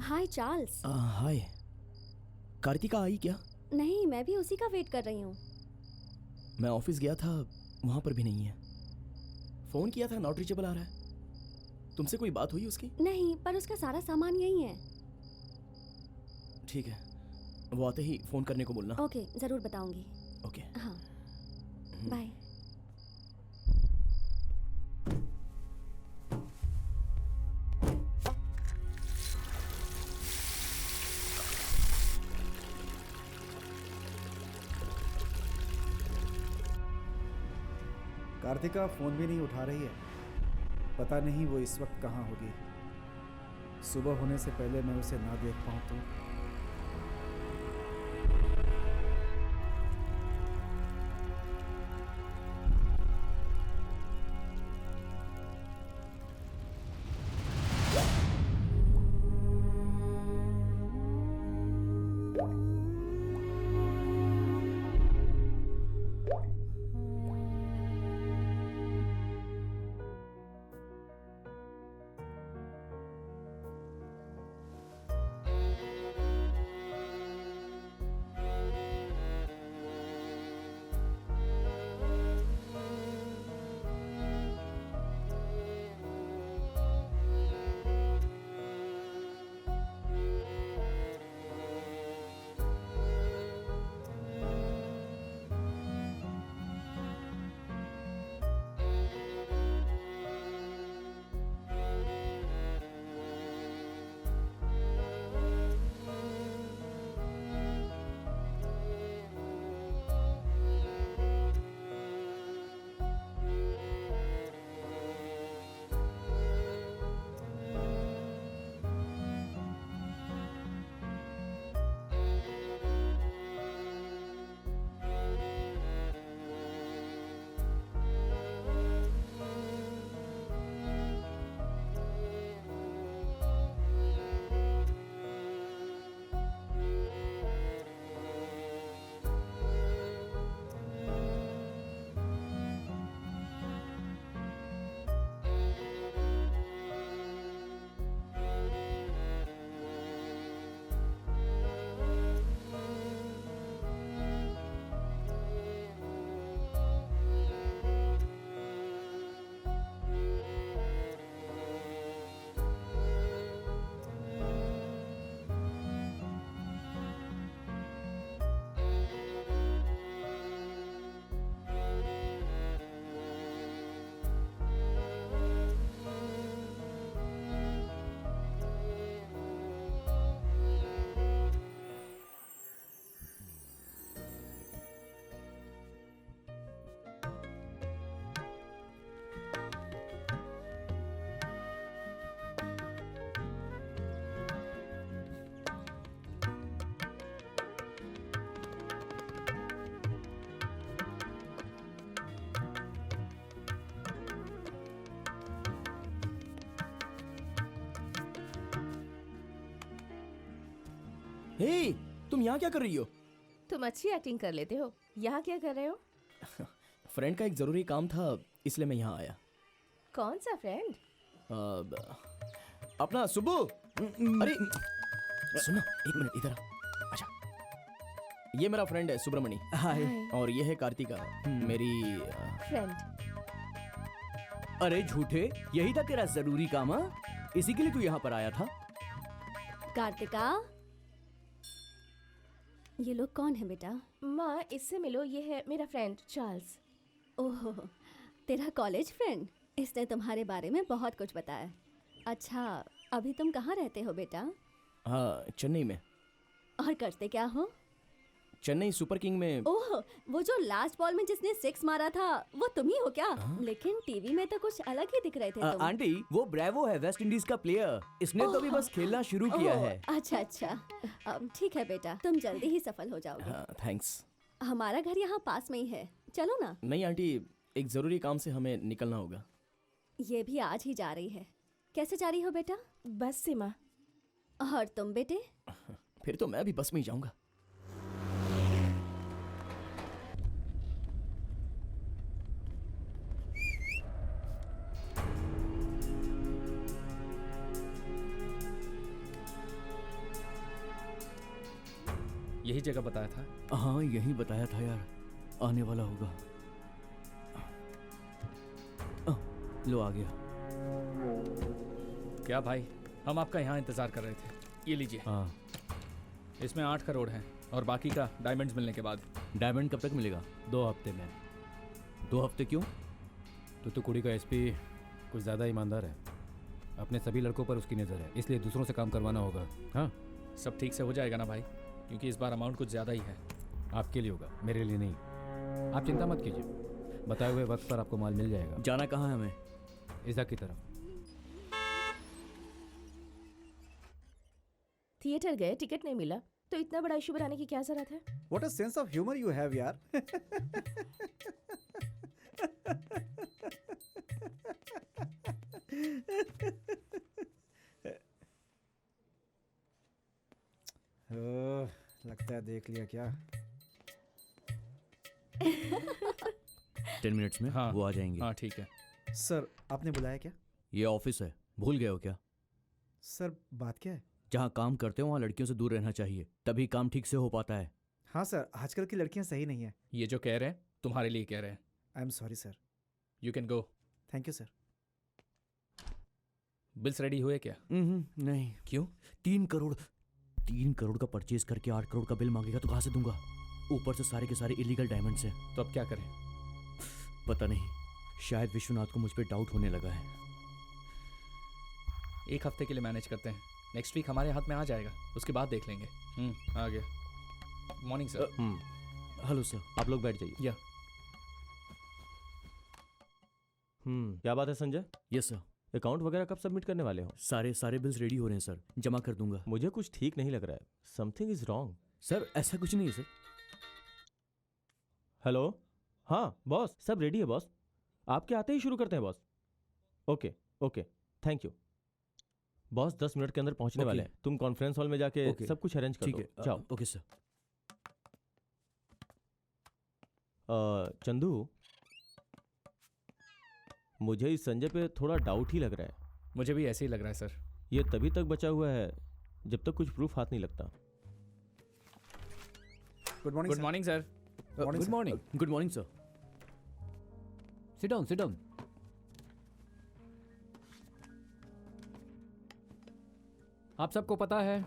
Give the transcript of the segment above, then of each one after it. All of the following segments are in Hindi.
हाय चार्ल्स। हाय। कार्तिका आई क्या? नहीं, मैं भी उसी का वेट कर रही हूँ। मैं ऑफिस गया था, वहां पर भी नहीं है। फोन किया था, नॉट रीचेबल आ रहा है। तुमसे कोई बात हुई उसकी? नहीं, पर उसका सारा सामान यही है। ठीक है, वो आते ही फोन करने को बोलना। ओके, जरूर बताऊंगी। ओके। हाँ, बाय। कार्तिका फ़ोन भी नहीं उठा रही है। पता नहीं वो इस वक्त कहाँ होगी। सुबह होने से पहले मैं उसे ना देख पाऊँ तो। हे, तुम यहाँ क्या कर रही हो? तुम अच्छी एक्टिंग कर लेते हो। यहाँ क्या कर रहे हो? फ्रेंड का एक जरूरी काम था, इसलिए मैं यहाँ आया। कौन सा फ्रेंड? अपना सुब्बू। अरे सुनो, एक मिनट इधर आ। अच्छा, ये मेरा फ्रेंड है सुब्रमणि। हाय। और ये है कार्तिका, मेरी फ्रेंड। अरे झूठे, यही था तेरा जरूरी काम? हाँ, इसी के लिए तू यहाँ पर आया था? कार्तिका, ये लोग कौन है बेटा? माँ, इससे मिलो, ये है मेरा फ्रेंड चार्ल्स। ओह, तेरा कॉलेज फ्रेंड। इसने तुम्हारे बारे में बहुत कुछ बताया। अच्छा, अभी तुम कहाँ रहते हो बेटा? हाँ, चेन्नई में। और करते क्या हो? चेन्नई सुपर किंग में। ओह, वो जो लास्ट बॉल में जिसने 6 मारा था, वो तुम ही हो क्या? लेकिन टीवी में तो कुछ अलग ही दिख रहे थे तुम। आंटी, वो ब्रेवो है, वेस्ट इंडीज का प्लेयर। इसने तो अभी बस खेलना शुरू किया ओह, है। अच्छा अच्छा, ठीक है बेटा, तुम जल्दी ही सफल हो जाओगे। हाँ, थैंक्स। हमारा घर यहाँ पास में ही है, चलो ना। नहीं आंटी, एक जरूरी काम से हमें निकलना होगा। ये भी आज ही जा रही है। कैसे जा रही हो बेटा? बस से माँ। और तुम बेटे? फिर तो मैं भी बस में ही जाऊंगा। यही जगह बताया था। हाँ यही बताया था यार, आने वाला होगा। लो आ गया। क्या भाई, हम आपका यहाँ इंतज़ार कर रहे थे। ये लीजिए। हाँ। इसमें 8 करोड़ हैं और बाकी का डायमंड्स मिलने के बाद। डायमंड कब तक मिलेगा? 2 हफ्ते में। 2 हफ्ते क्यों? तूतुकुड़ी का एसपी कुछ ज़्यादा ईमानदार है, अपने सभी लड़कों पर उसकी नज़र है, इसलिए दूसरों से काम करवाना होगा। हाँ, सब ठीक से हो जाएगा ना भाई, क्योंकि इस बार अमाउंट कुछ ज़्यादा ही है। आपके लिए होगा, मेरे लिए नहीं। आप चिंता मत कीजिए, बताए हुए वक्त पर आपको माल मिल जाएगा। जाना कहाँ है हमें? इज़ा की तरफ। थिएटर गए, टिकट नहीं मिला, तो इतना बड़ा इशू बनाने की क्या जरूरत है? What a sense of humour you have यार। ओह, लगता है देख लिया क्या। 10 मिनट्स में हाँ। वो आ जाएंगे। हाँ ठीक है। सर आपने बुलाया क्या? ये ऑफिस है, भूल गए हो क्या? सर बात क्या है? जहाँ काम करते हो वहाँ लड़कियों से दूर रहना चाहिए, तभी काम ठीक से हो पाता है। हाँ सर, आजकल की लड़कियां सही नहीं है। ये जो कह रहे हैं तुम्हारे लिए कह रहे हैं। I am sorry sir. You can go. Thank you sir. Bills ready हुए क्या? नहीं। क्यों? 3 करोड़ का परचेज करके 8 करोड़ का बिल मांगेगा तो कहाँ से दूंगा? ऊपर से सारे के सारे इलीगल डायमंड्स हैं। तो अब क्या करें? पता नहीं, शायद विश्वनाथ को मुझ पर डाउट होने लगा है। 1 हफ्ते के लिए मैनेज करते हैं, नेक्स्ट वीक हमारे हाथ में आ जाएगा, उसके बाद देख लेंगे। आ गया। Morning sir. Hello sir. आप लोग बैठ जाइए। या क्या बात है संजय, यस सर। अकाउंट वगैरह कब सबमिट करने वाले हो? सारे बिल्स रेडी हो रहे हैं सर, जमा कर दूंगा। मुझे कुछ ठीक नहीं लग रहा है, समथिंग इज रॉन्ग। सर ऐसा कुछ नहीं है सर। हेलो, हाँ बॉस, सब रेडी है बॉस, आपके आते ही शुरू करते हैं boss. Okay okay, thank you boss. 10 minute के अंदर पहुंचने Okay. वाले हैं, तुम कॉन्फ्रेंस हॉल में जाके Okay. सब कुछ अरेंज कर ठीक दो। है, जाओ। Okay sir. चंदू, मुझे इस संजय पे थोड़ा डाउट ही लग रहा है। मुझे भी ऐसे ही लग रहा है सर। ये तभी तक बचा हुआ है जब तक कुछ प्रूफ हाथ नहीं लगता। Good morning good morning sir. Morning, good sir. Morning. Good morning sir. Sit down, sit down. आप सबको पता है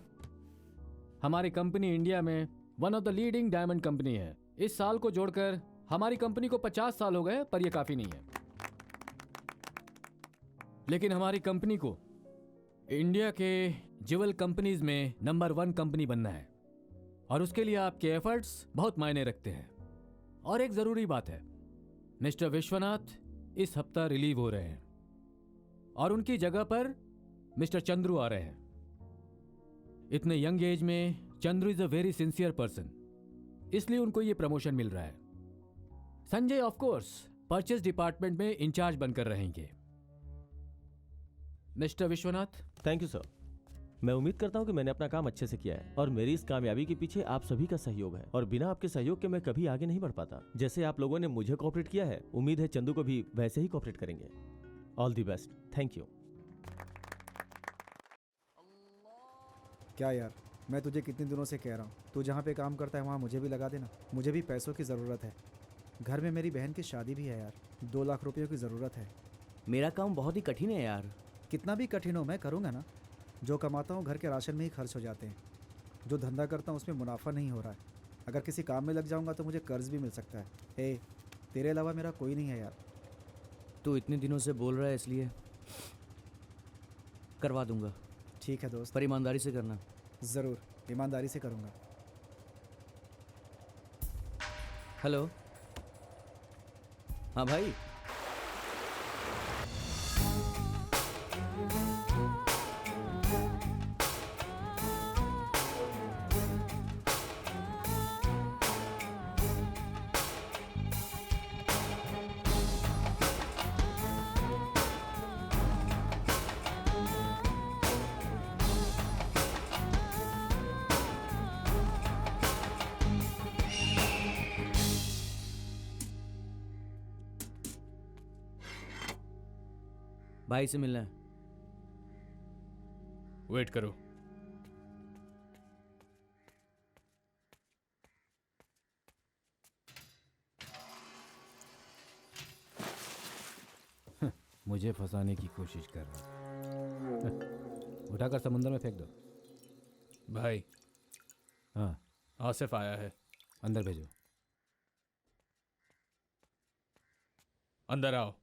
हमारी कंपनी इंडिया में one of the leading diamond company है। इस साल को जोड़कर हमारी कंपनी को 50 साल हो गए, पर यह काफी नहीं है। लेकिन हमारी कंपनी को इंडिया के ज्वेल कंपनीज में नंबर 1 कंपनी बनना है, और उसके लिए आपके एफर्ट्स बहुत मायने रखते हैं। और एक जरूरी बात है, मिस्टर विश्वनाथ इस हफ्ता रिलीव हो रहे हैं और उनकी जगह पर मिस्टर चंद्रू आ रहे हैं। इतने यंग एज में Chandru is a very sincere person, इसलिए उनको ये प्रमोशन मिल रहा है। Sanjay of course purchase department में इंचार्ज बनकर रहेंगे। Mister Vishwanath. Thank you sir. मैं उम्मीद करता हूं कि मैंने अपना काम अच्छे से किया है, और मेरी इस कामयाबी के पीछे आप सभी का सहयोग है, और बिना आपके सहयोग के मैं कभी आगे नहीं बढ़ पाता। जैसे आप लोगों ने मुझे कोऑपरेट किया है, उम्मीद है चंदू को भी वैसे ही कोऑपरेट करेंगे। All the best. Thank you. क्या यार, मैं तुझे कितने दिनों से कह रहा हूँ, तू जहाँ पे काम करता है वहाँ मुझे भी लगा देना। मुझे भी पैसों की ज़रूरत है, घर में मेरी बहन की शादी भी है यार। 2 लाख रुपयों की ज़रूरत है। मेरा काम बहुत ही कठिन है यार। कितना भी कठिन हो मैं करूँगा ना। जो कमाता हूँ घर के राशन में ही खर्च हो जाते हैं। जो धंधा करता हूँ उसमें मुनाफा नहीं हो रहा है। अगर किसी काम में लग जाऊँगा तो मुझे कर्ज भी मिल सकता है। हे, तेरे अलावा मेरा कोई नहीं है यार। तू इतने दिनों से बोल रहा है इसलिए करवा दूंगा, ठीक है दोस्त, पर ईमानदारी से करना। ज़रूर ईमानदारी से करूँगा। हेलो। हाँ भाई। भाई से मिलना है। वेट करो। मुझे फंसाने की कोशिश कर रहा है। उठाकर समुंदर में फेंक दो। भाई हाँ, आसिफ आया है, अंदर भेजो। अंदर आओ।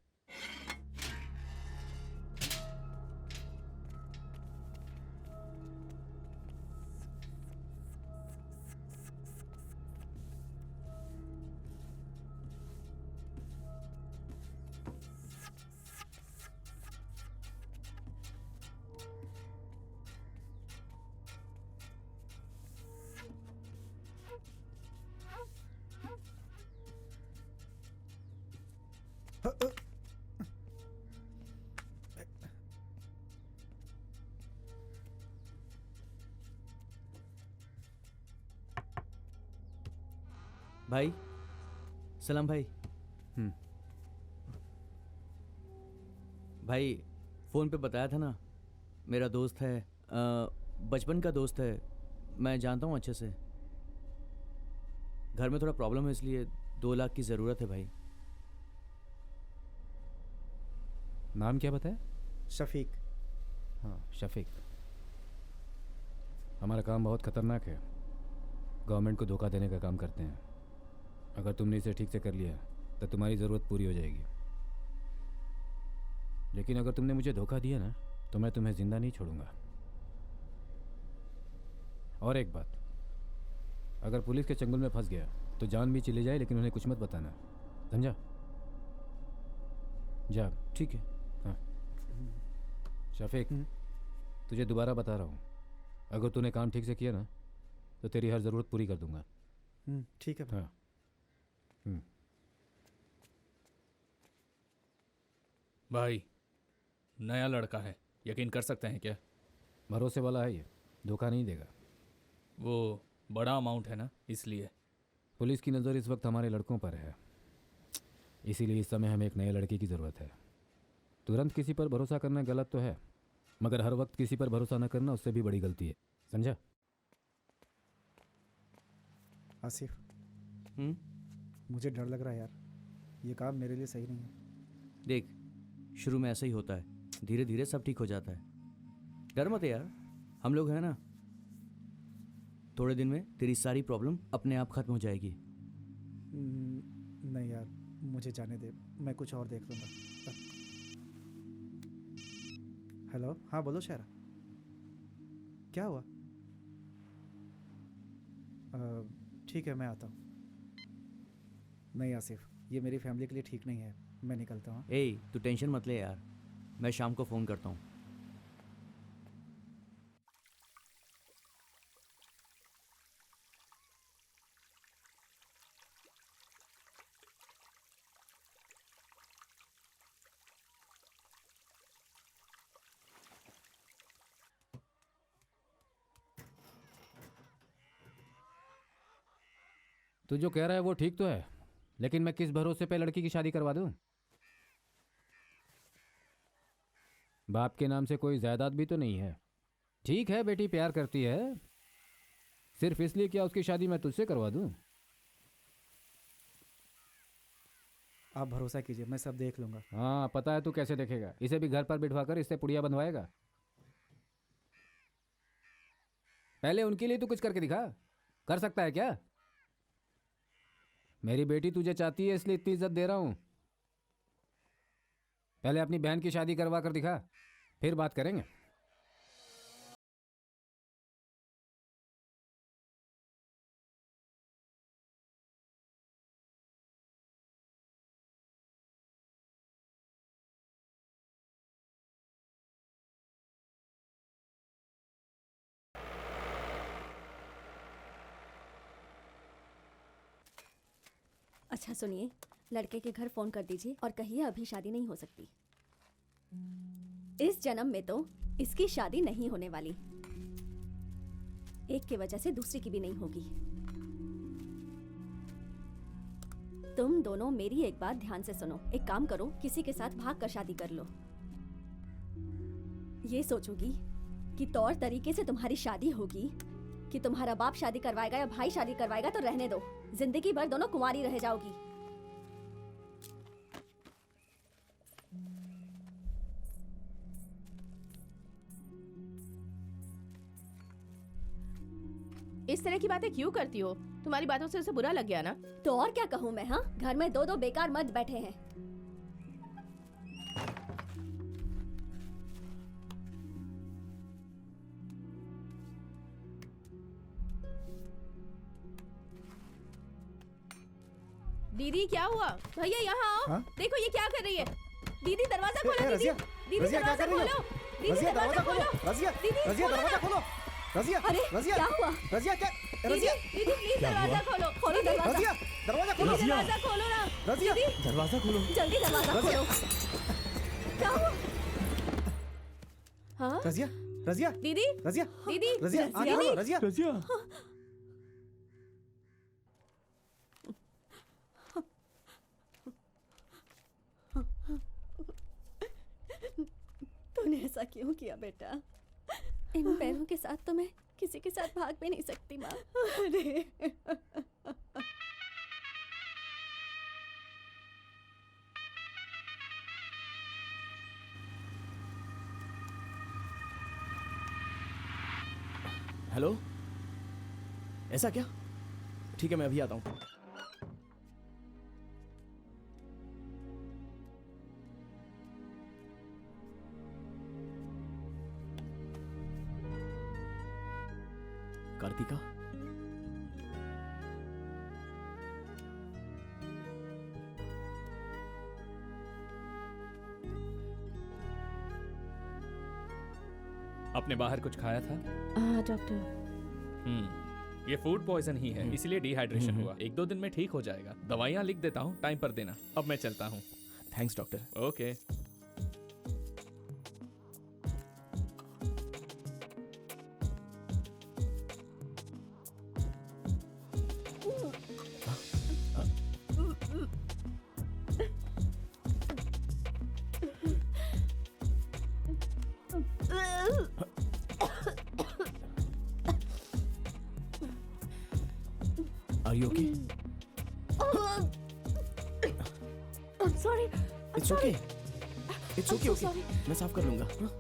भाई, सलाम भाई। हम्म। भाई, फ़ोन पे बताया था ना, मेरा दोस्त है, बचपन का दोस्त है, मैं जानता हूँ अच्छे से। घर में थोड़ा प्रॉब्लम है, इसलिए 2 लाख की ज़रूरत है भाई। नाम क्या बताया? शफीक। हाँ, शफीक। हमारा काम बहुत खतरनाक है। गवर्नमेंट को धोखा देने का काम करते हैं। अगर तुमने इसे ठीक से कर लिया तो तुम्हारी ज़रूरत पूरी हो जाएगी। लेकिन अगर तुमने मुझे धोखा दिया ना, तो मैं तुम्हें ज़िंदा नहीं छोड़ूंगा। और एक बात, अगर पुलिस के चंगुल में फंस गया तो जान भी चली जाए, लेकिन उन्हें कुछ मत बताना, समझा? जा। ठीक है। हाँ। शफीक, तुझे दोबारा बता रहा हूँ, अगर तूने काम ठीक से किया ना तो तेरी हर ज़रूरत पूरी कर दूंगा। ठीक है भाई। हाँ। भाई, नया लड़का है, यकीन कर सकते हैं क्या? भरोसे वाला है ये, धोखा नहीं देगा। वो बड़ा अमाउंट है ना, इसलिए। पुलिस की नज़र इस वक्त हमारे लड़कों पर है, इसीलिए इस समय हमें एक नए लड़के की ज़रूरत है। तुरंत किसी पर भरोसा करना गलत तो है, मगर हर वक्त किसी पर भरोसा न करना उससे भी बड़ी गलती है, समझा? आसिफ, हम्म। मुझे डर लग रहा है यार, ये काम मेरे लिए सही नहीं है। देख, शुरू में ऐसा ही होता है, धीरे धीरे सब ठीक हो जाता है। डर मत यार, हम लोग हैं ना। थोड़े दिन में तेरी सारी प्रॉब्लम अपने आप खत्म हो जाएगी। नहीं यार, मुझे जाने दे, मैं कुछ और देख लूँगा। हेलो, हाँ बोलो शायरा, क्या हुआ? ठीक है, मैं आता हूँ। नहीं आसिफ, ये मेरी फैमिली के लिए ठीक नहीं है, मैं निकलता हूँ। ए, तू टेंशन मत ले यार, मैं शाम को फ़ोन करता हूँ। तू जो कह रहा है वो ठीक तो है, लेकिन मैं किस भरोसे पे लड़की की शादी करवा दूं? बाप के नाम से कोई जायदाद भी तो नहीं है। ठीक है, बेटी प्यार करती है, सिर्फ इसलिए क्या उसकी शादी मैं तुझसे करवा दूं? आप भरोसा कीजिए, मैं सब देख लूँगा। हाँ, पता है तू कैसे देखेगा। इसे भी घर पर बिठवा कर इससे पुड़िया बनवाएगा। पहले उनके लिए तू कुछ करके दिखा। कर सकता है क्या? मेरी बेटी तुझे चाहती है, इसलिए इतनी इज्जत दे रहा हूं। पहले अपनी बहन की शादी करवा कर दिखा, फिर बात करेंगे। अच्छा सुनिए, लड़के के घर फ़ोन कर दीजिए और कहिए अभी शादी नहीं हो सकती। इस जन्म में तो इसकी शादी नहीं होने वाली, एक की वजह से दूसरी की भी नहीं होगी। तुम दोनों मेरी एक बात ध्यान से सुनो। एक काम करो, किसी के साथ भाग कर शादी कर लो। ये सोचोगी कि तौर तरीके से तुम्हारी शादी होगी, कि तुम्हारा बाप शादी करवाएगा या भाई शादी करवाएगा, तो रहने दो, जिंदगी भर दोनों कुंवारी रह जाओगी। इस तरह की बातें क्यों करती हो? तुम्हारी बातों से उसे बुरा लग गया ना? तो और क्या कहूँ मैं? हाँ, घर में दो दो बेकार मर्द बैठे हैं। दीदी क्या हुआ? भैया यहाँ आओ। हाँ? देखो ये क्या कर रही है। दीदी दरवाजा खोलो। दीदी रजिया, दीदी रजिया क्या दरवाजा कर रही हो? खोलो। दीदी रजिया दरवाजा खोलो। रजिया, दीदी, रजिया खोलो दरवाजा ना। खोलो। रजिया, अरे रजिया, क्या हुआ? रजिया क्या? दीदी रजिया, दीदी प्लीज दरवाजा खोलो। खोलो दरवाजा। रजिया, दरवाजा खोलो। दीदी दरवाजा खोलो ना। रजिया, दरवाजा खोलो। जल्दी दरवाजा रजिया। खोलो। क्या हुआ? हाँ रजिया, रजिया, दीदी रजिया, दीदी रजिया, आगे रजिया। खोलो, रजिया। रजिया, तूने ऐसा क्यों किया बेटा? इन पैरों के साथ तो मैं किसी के साथ भाग भी नहीं सकती माँ। अरे हेलो, ऐसा क्या? ठीक है, मैं अभी आता हूँ। कार्तिका, आपने बाहर कुछ खाया था? हाँ डॉक्टर। ये फूड पॉइजन ही है, इसीलिए डिहाइड्रेशन हुआ। 1-2 दिन में ठीक हो जाएगा। दवाइयाँ लिख देता हूँ, टाइम पर देना। अब मैं चलता हूँ। Thanks doctor. Okay. Are you okay? Sorry. It's okay, it's okay, okay. sorry. मैं साफ कर लूंगा। हाँ?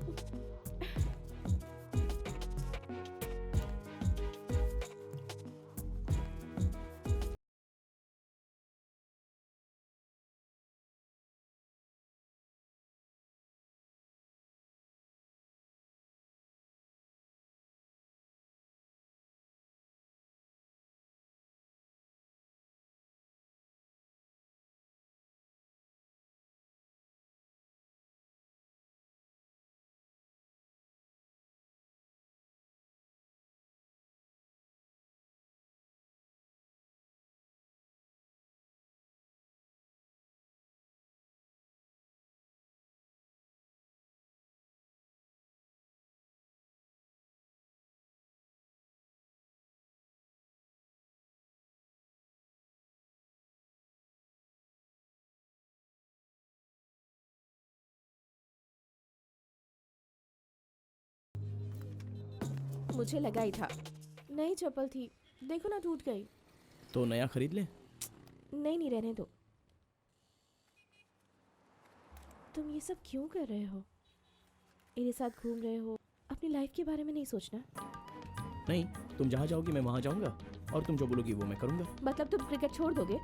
मुझे लगा ही था। नई चप्पल थी, देखो ना टूट गई। तो नया खरीद ले। नहीं नहीं रहने दो। तुम ये सब क्यों कर रहे हो? मेरे साथ घूम रहे हो, अपनी लाइफ के बारे में नहीं सोचना? नहीं, तुम जहाँ जाओगी मैं वहाँ जाऊंगा, और तुम जो बोलोगी वो मैं करूंगा। मतलब तुम क्रिकेट छोड़ दोगे?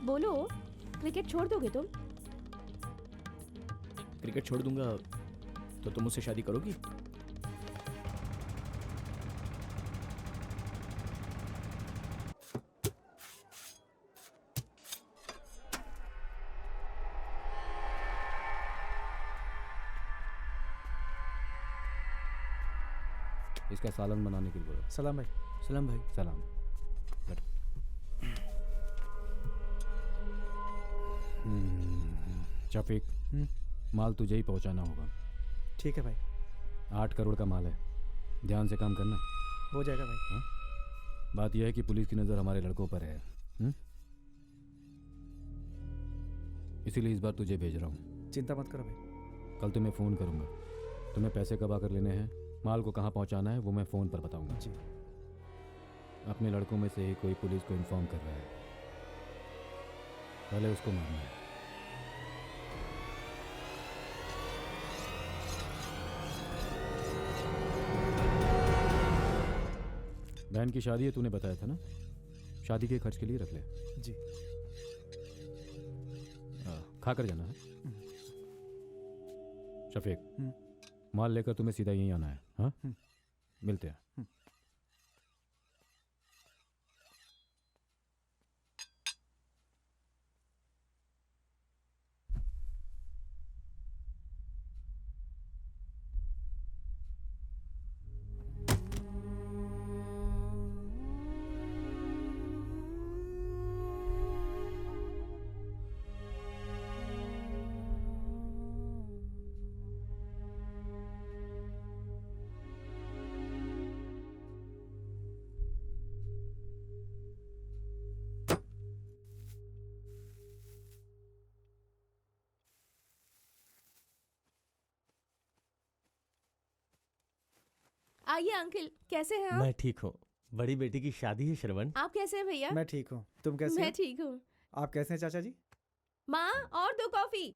बोलो, क्रिकेट छोड़ दोगे तुम? क्रिकेट छोड़ दूंगा तो तुम मुझसे शादी करोगी? इसका सालन बनाने के लिए बोलो। सलाम भाई। सलाम भाई। सलाम। शफीक, माल तुझे ही पहुंचाना होगा। ठीक है भाई, 8 करोड़ का माल है, ध्यान से काम करना। हो जाएगा भाई। हाँ? बात यह है कि पुलिस की नज़र हमारे लड़कों पर है, इसीलिए इस बार तुझे भेज रहा हूँ। चिंता मत करो भाई। कल तुम्हें फ़ोन करूँगा। तुम्हें पैसे कब आकर लेने हैं, माल को कहाँ पहुँचाना है, वो मैं फ़ोन पर बताऊँगा। जी। अपने लड़कों में से ही कोई पुलिस को इन्फॉर्म कर रहा है, पहले उसको मारना है। बहन की शादी है, तूने बताया था ना? शादी के खर्च के लिए रख ले। जी। खा कर जाना है। शफीक, हम्म। माल लेकर तुम्हें सीधा यहीं आना है। हाँ, मिलते हैं। आइए अंकल, कैसे हैं आप? मैं ठीक हूँ। बड़ी बेटी की शादी है श्रवण। आप कैसे हैं भैया? मैं ठीक हूँ, तुम कैसे मैं हो? ठीक हूँ। आप कैसे हैं चाचा जी? माँ, और 2 कॉफी।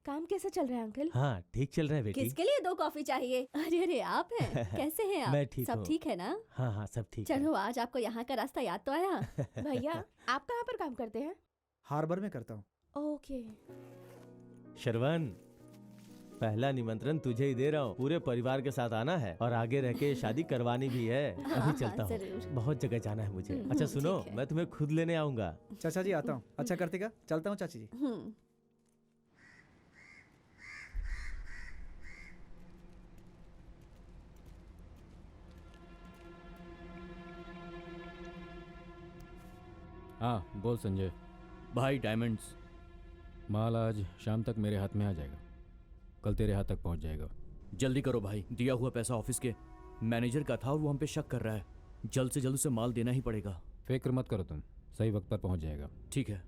काम कैसा चल रहा है अंकल? हाँ, ठीक चल रहा है बेटी। किसके लिए 2 कॉफी चाहिए? अरे अरे आप हैं, कैसे हैं आप? मैं ठीक सब हूँ। ठीक है ना? हाँ हाँ, सब ठीक है। चलो आज आपको यहाँ का रास्ता याद तो आया। भैया, आप कहाँ पर काम करते हैं? हार्बर में करता हूँ। ओके। श्रवण, पहला निमंत्रण तुझे ही दे रहा हूँ। पूरे परिवार के साथ आना है और आगे रह के शादी करवानी भी है। अभी चलता हूँ, जरूर। बहुत जगह जाना है मुझे। अच्छा सुनो, ठीक है। मैं तुम्हें खुद लेने आऊंगा। चाचा जी आता हूँ। अच्छा करतेगा, चलता हूँ चाची जी। हाँ, बोल संजय। भाई डायमंड्स। माल आज शाम तक मेरे हाथ में आ जाएगा, कल तेरे हाथ तक पहुंच जाएगा। जल्दी करो भाई, दिया हुआ पैसा ऑफिस के मैनेजर का था और वो हम पे शक कर रहा है। जल्द से जल्द उसे माल देना ही पड़ेगा। फिक्र मत करो तुम, सही वक्त पर पहुंच जाएगा। ठीक है।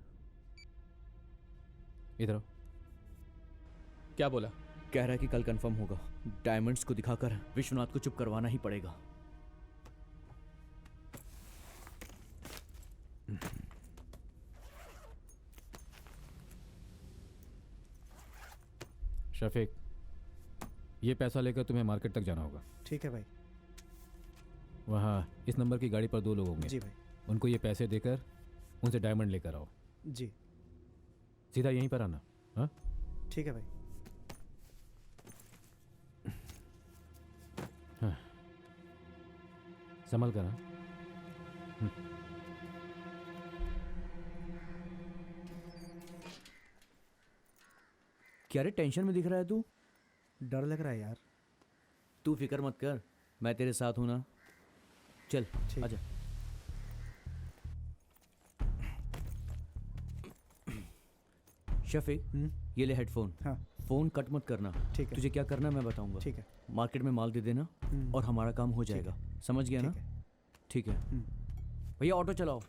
इधर आओ। क्या बोला? कह रहा है कि कल कंफर्म होगा। डायमंड्स को दिखाकर विश्वनाथ को चुप करवाना ही पड़ेगा। शफीक, ये पैसा लेकर तुम्हें मार्केट तक जाना होगा। ठीक है भाई। वहाँ इस नंबर की गाड़ी पर 2 लोग होंगे। जी भाई। उनको ये पैसे देकर उनसे डायमंड लेकर आओ। जी। सीधा यहीं पर आना। हाँ, ठीक है भाई। संभल कर। हाँ, क्या रे टेंशन में दिख रहा है तू? डर लग रहा है यार। तू फिक्र मत कर, मैं तेरे साथ हूं ना। चल ठीक। आजा। शफीक, ये ले हेडफोन। हाँ। फोन कट मत करना। ठीक है। तुझे क्या करना है मैं बताऊंगा। ठीक है। मार्केट में माल दे देना और हमारा काम हो जाएगा। समझ गया ना? ठीक है। ठीक है। भैया ऑटो चलाओ।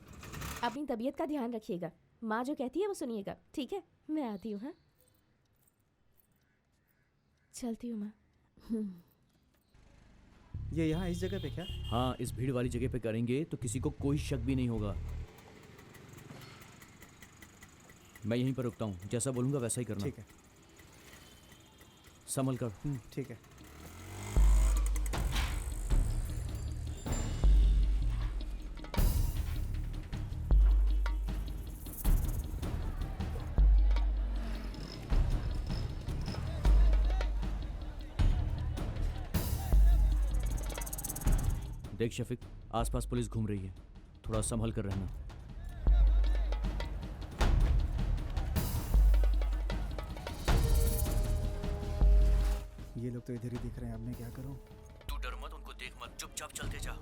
अपनी तबीयत का ध्यान रखिएगा। माँ जो कहती है वो सुनिएगा, ठीक है? मैं आती हूँ। हाँ, चलती हूँ माँ। ये यहाँ इस जगह पे क्या? हाँ, इस भीड़ वाली जगह पे करेंगे तो किसी को कोई शक भी नहीं होगा। मैं यहीं पर रुकता हूँ, जैसा बोलूँगा वैसा ही करना। ठीक है। संभल कर। ठीक है। देख शफीक, आसपास पुलिस घूम रही है, थोड़ा संभल कर रहना। ये लोग तो इधर ही दिख रहे हैं, अब मैं क्या करूं? तू डर मत, उनको देख मत, चुपचाप चलते जा।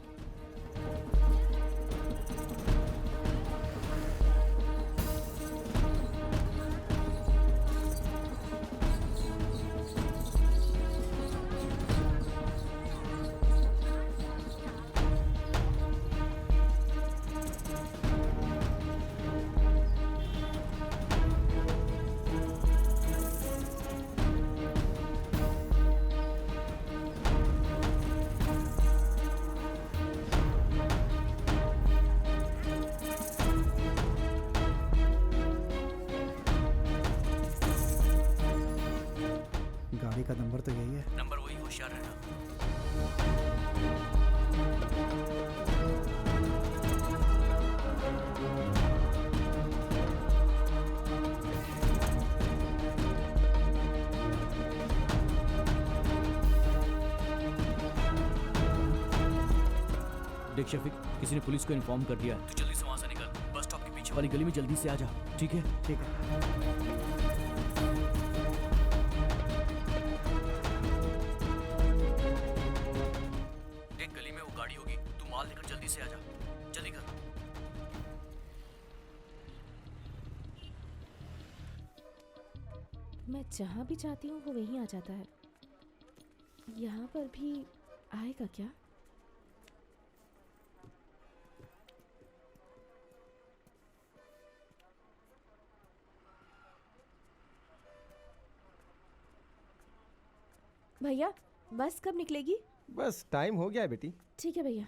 गाड़ी का नंबर तो यही है। नंबर वही, होशियार रहना। देख शफीक, किसी ने पुलिस को इन्फॉर्म कर दिया है। तू जल्दी से वहाँ से निकल, बस स्टॉप के पीछे वाली गली में जल्दी से आ जा, ठीक है? ठीक है। एक गली में वो गाड़ी होगी, तू माल लेकर जल्दी से आ जा, जल्दी कर। मैं जहाँ भी जाती हूँ वो वहीं आ जाता है। यहाँ पर भी आएगा क्या? भैया, बस कब निकलेगी? बस टाइम हो गया है बेटी। ठीक है भैया,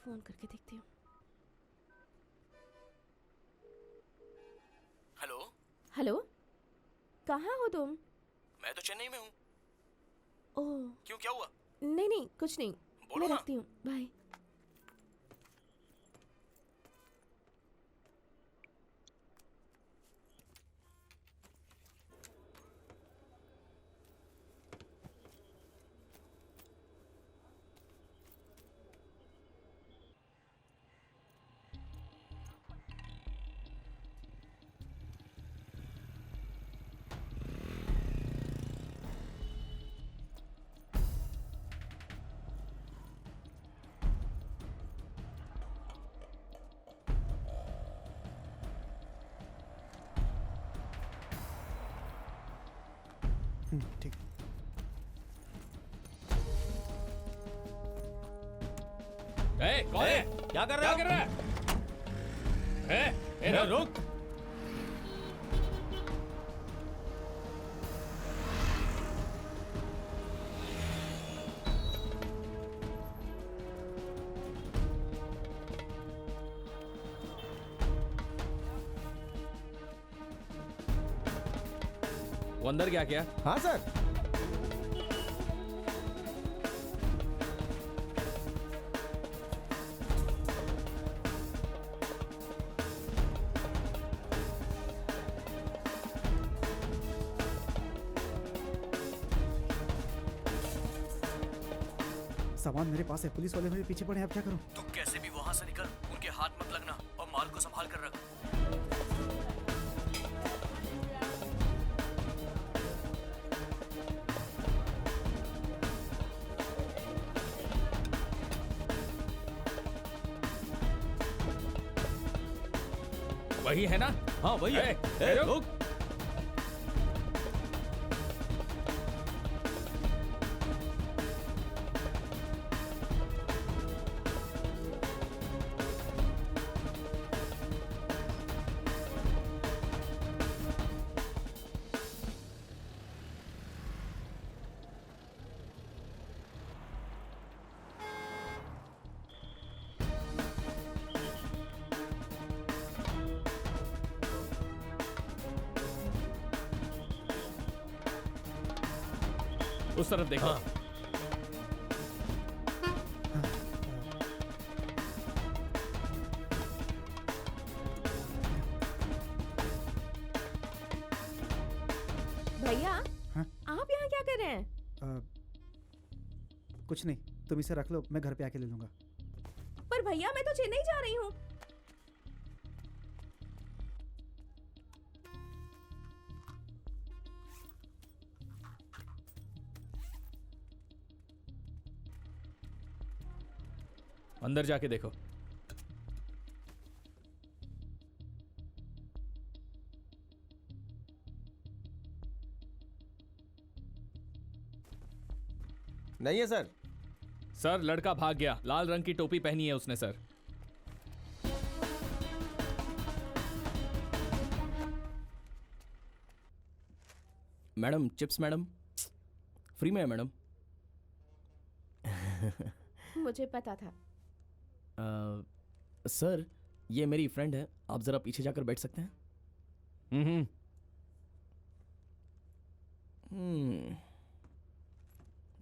फोन करके देखती हूँ। हेलो, हेलो, कहाँ हो तुम? मैं तो चेन्नई में हूँ। ओह, क्यों, क्या हुआ? नहीं नहीं, कुछ नहीं। बोलो मैं ना। रखती हूँ, बाय। ठीक। कौन है? क्या कर क्या कर रहा है? रुक। वो अंदर क्या किया? हाँ सर। सामान मेरे पास है, पुलिस वाले मेरे पीछे पड़े हैं, अब क्या करूं? तू कैसे भी वहाँ से निकल, उनके हाथ मत लगना और माल को संभाल कर रख। वही है ना? हाँ वही है। रुक। रुक। उस तरफ देखो। हाँ। भैया, हाँ? आप यहाँ क्या कर रहे हैं? कुछ नहीं, तुम इसे रख लो, मैं घर पे आके ले लूंगा। पर भैया, मैं तो चेन्नई जा रही हूँ। अंदर जाके देखो। नहीं है सर। सर, लड़का भाग गया। लाल रंग की टोपी पहनी है उसने sir. Madam chips madam, free में है मैडम। मुझे पता था। सर ये मेरी फ्रेंड है, आप ज़रा पीछे जाकर बैठ सकते हैं?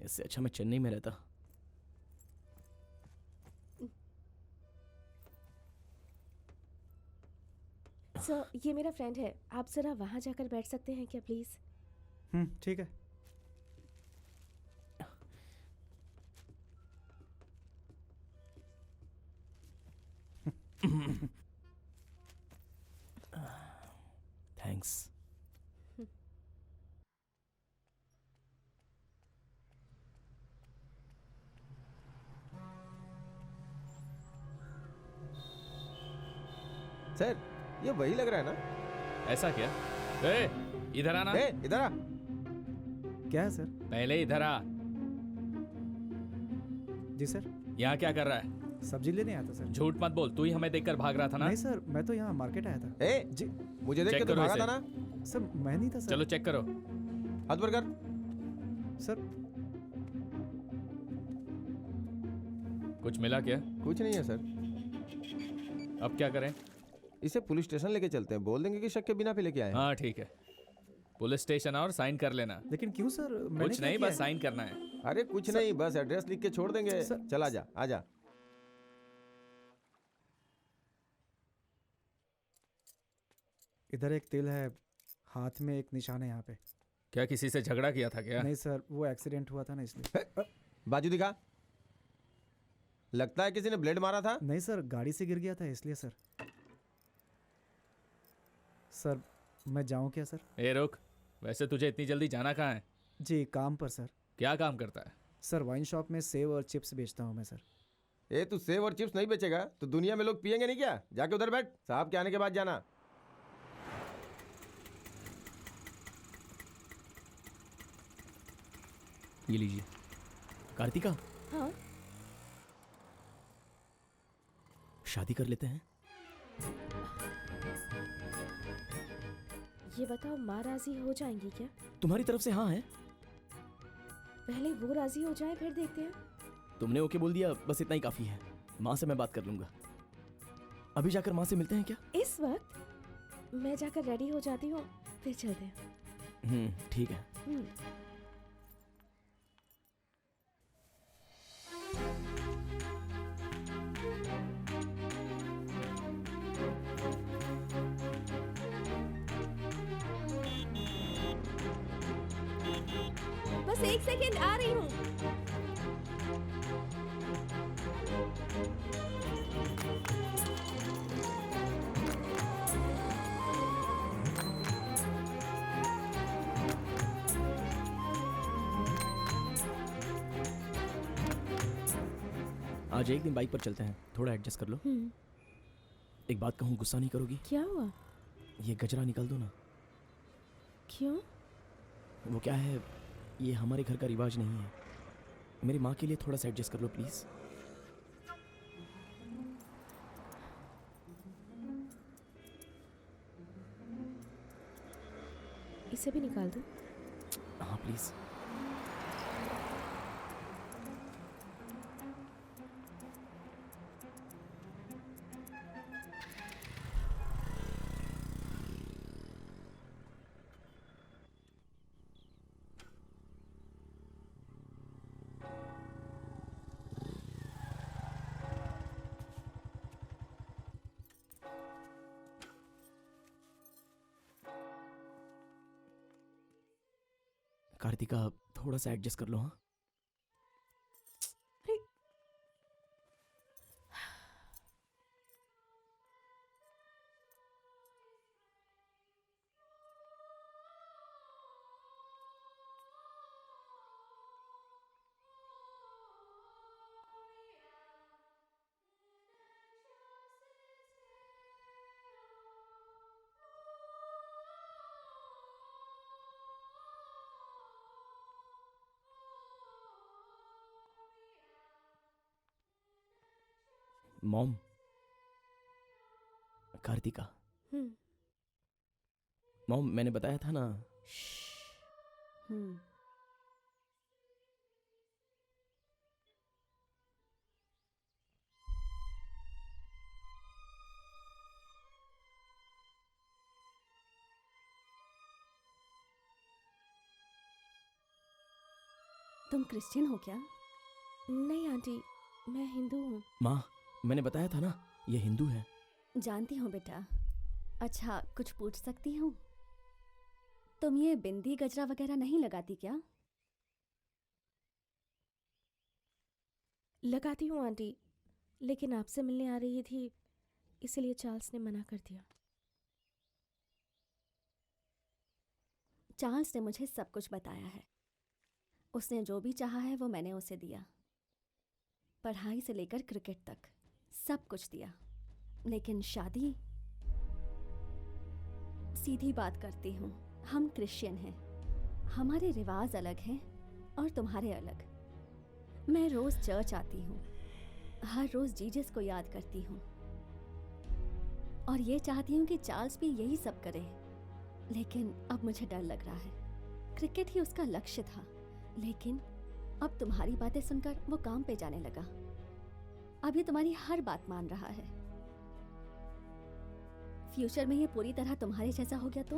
इससे अच्छा मैं चेन्नई में रहता। सर, ये मेरा फ्रेंड है, आप जरा वहाँ जाकर बैठ सकते हैं क्या प्लीज़? ठीक है। सर ये वही लग रहा है ना? ऐसा क्या? ए, इधर आना। ए, इधर आ। क्या है सर? पहले इधर आ। जी सर। यहाँ क्या कर रहा है? सब्जी लेने आया था सर। झूठ मत बोल, तू ही हमें देखकर भाग रहा था ना? नहीं सर, मैं तो यहाँ मार्केट आया था। ए, जी मुझे देख चेक के तो करो भागा इसे। था ना? सर, मैं नहीं था सर। चलो चेक करो। हाथ भर कर। सर कुछ मिला क्या? कुछ नहीं है सर। अब क्या करें? इसे पुलिस स्टेशन लेके चलते हैं, बोल देंगे कि शक के बिना पे लेके आए हैं। हाँ ठीक है, पुलिस स्टेशन और साइन कर लेना। लेकिन क्यों सर? मैंने कुछ क्या नहीं, किया बस है? साइन करना है। अरे कुछ नहीं, बस एड्रेस लिख के छोड़ देंगे। चल आजा आजा। इधर एक तिल है, हाथ में एक निशान है यहाँ पे। क्या किसी से झगड़ा किया था क्या? नहीं सर, वो एक्सीडेंट हुआ था ना इसलिए। बाजू दिखा। लगता है किसी ने ब्लेड मारा था। नहीं सर, गाड़ी से गिर गया था इसलिए सर। सर मैं जाऊँ क्या सर? ए रुक, वैसे तुझे इतनी जल्दी जाना कहाँ है? जी काम पर सर। क्या काम करता है? सर वाइन शॉप में सेव और चिप्स बेचता हूँ मैं सर। ए तू सेव और चिप्स नहीं बेचेगा तो दुनिया में लोग पियेंगे नहीं क्या? जाके उधर बैठ, साहब के आने के बाद जाना। ये लीजिए। कार्तिका, हाँ शादी कर लेते हैं। ये बताओ, माँ राजी हो जाएंगी क्या? तुम्हारी तरफ से हाँ है? पहले वो राजी हो जाए फिर देखते हैं। तुमने ओके बोल दिया, बस इतना ही काफी है। माँ से मैं बात कर लूंगा। अभी जाकर माँ से मिलते हैं क्या? इस वक्त मैं जाकर रेडी हो जाती हूँ, फिर चलते हैं। ठीक है। बस एक सेकेंड, आ रही हूँ। आज एक दिन बाइक पर चलते हैं, थोड़ा एडजस्ट कर लो। एक बात कहूँ, गुस्सा नहीं करोगी? क्या हुआ? ये गजरा निकाल दो ना। क्यों? वो क्या है, ये हमारे घर का रिवाज नहीं है। मेरी माँ के लिए थोड़ा सा एडजस्ट कर लो प्लीज। इसे भी निकाल दो। हाँ प्लीज। कार्तिका, थोड़ा सा एडजस्ट कर लो। हाँ मॉम, कार्तिका। मॉम, मैंने बताया था ना। तुम क्रिश्चियन हो क्या? नहीं आंटी, मैं हिंदू हूँ। माँ, मैंने बताया था ना, ये हिंदू है। जानती हूँ बेटा। अच्छा, कुछ पूछ सकती हूँ? तुम ये बिंदी गजरा वगैरह नहीं लगाती क्या? लगाती हूँ आंटी, लेकिन आपसे मिलने आ रही थी, इसलिए चार्ल्स ने मना कर दिया। चार्ल्स ने मुझे सब कुछ बताया है। उसने जो भी चाहा है वो मैंने उसे दिया। पढ़ाई से लेकर क्रिकेट तक सब कुछ दिया। लेकिन शादी सीधी बात करती हूँ। हम क्रिश्चियन हैं, हमारे रिवाज अलग हैं और तुम्हारे अलग। मैं रोज़ चर्च आती हूँ, हर रोज़ जीसस को याद करती हूँ और ये चाहती हूँ कि चार्ल्स भी यही सब करे। लेकिन अब मुझे डर लग रहा है। क्रिकेट ही उसका लक्ष्य था, लेकिन अब तुम्हारी बातें सुनकर वो काम पे जाने लगा। अब ये तुम्हारी हर बात मान रहा है। फ्यूचर में ये पूरी तरह तुम्हारे जैसा हो गया तो?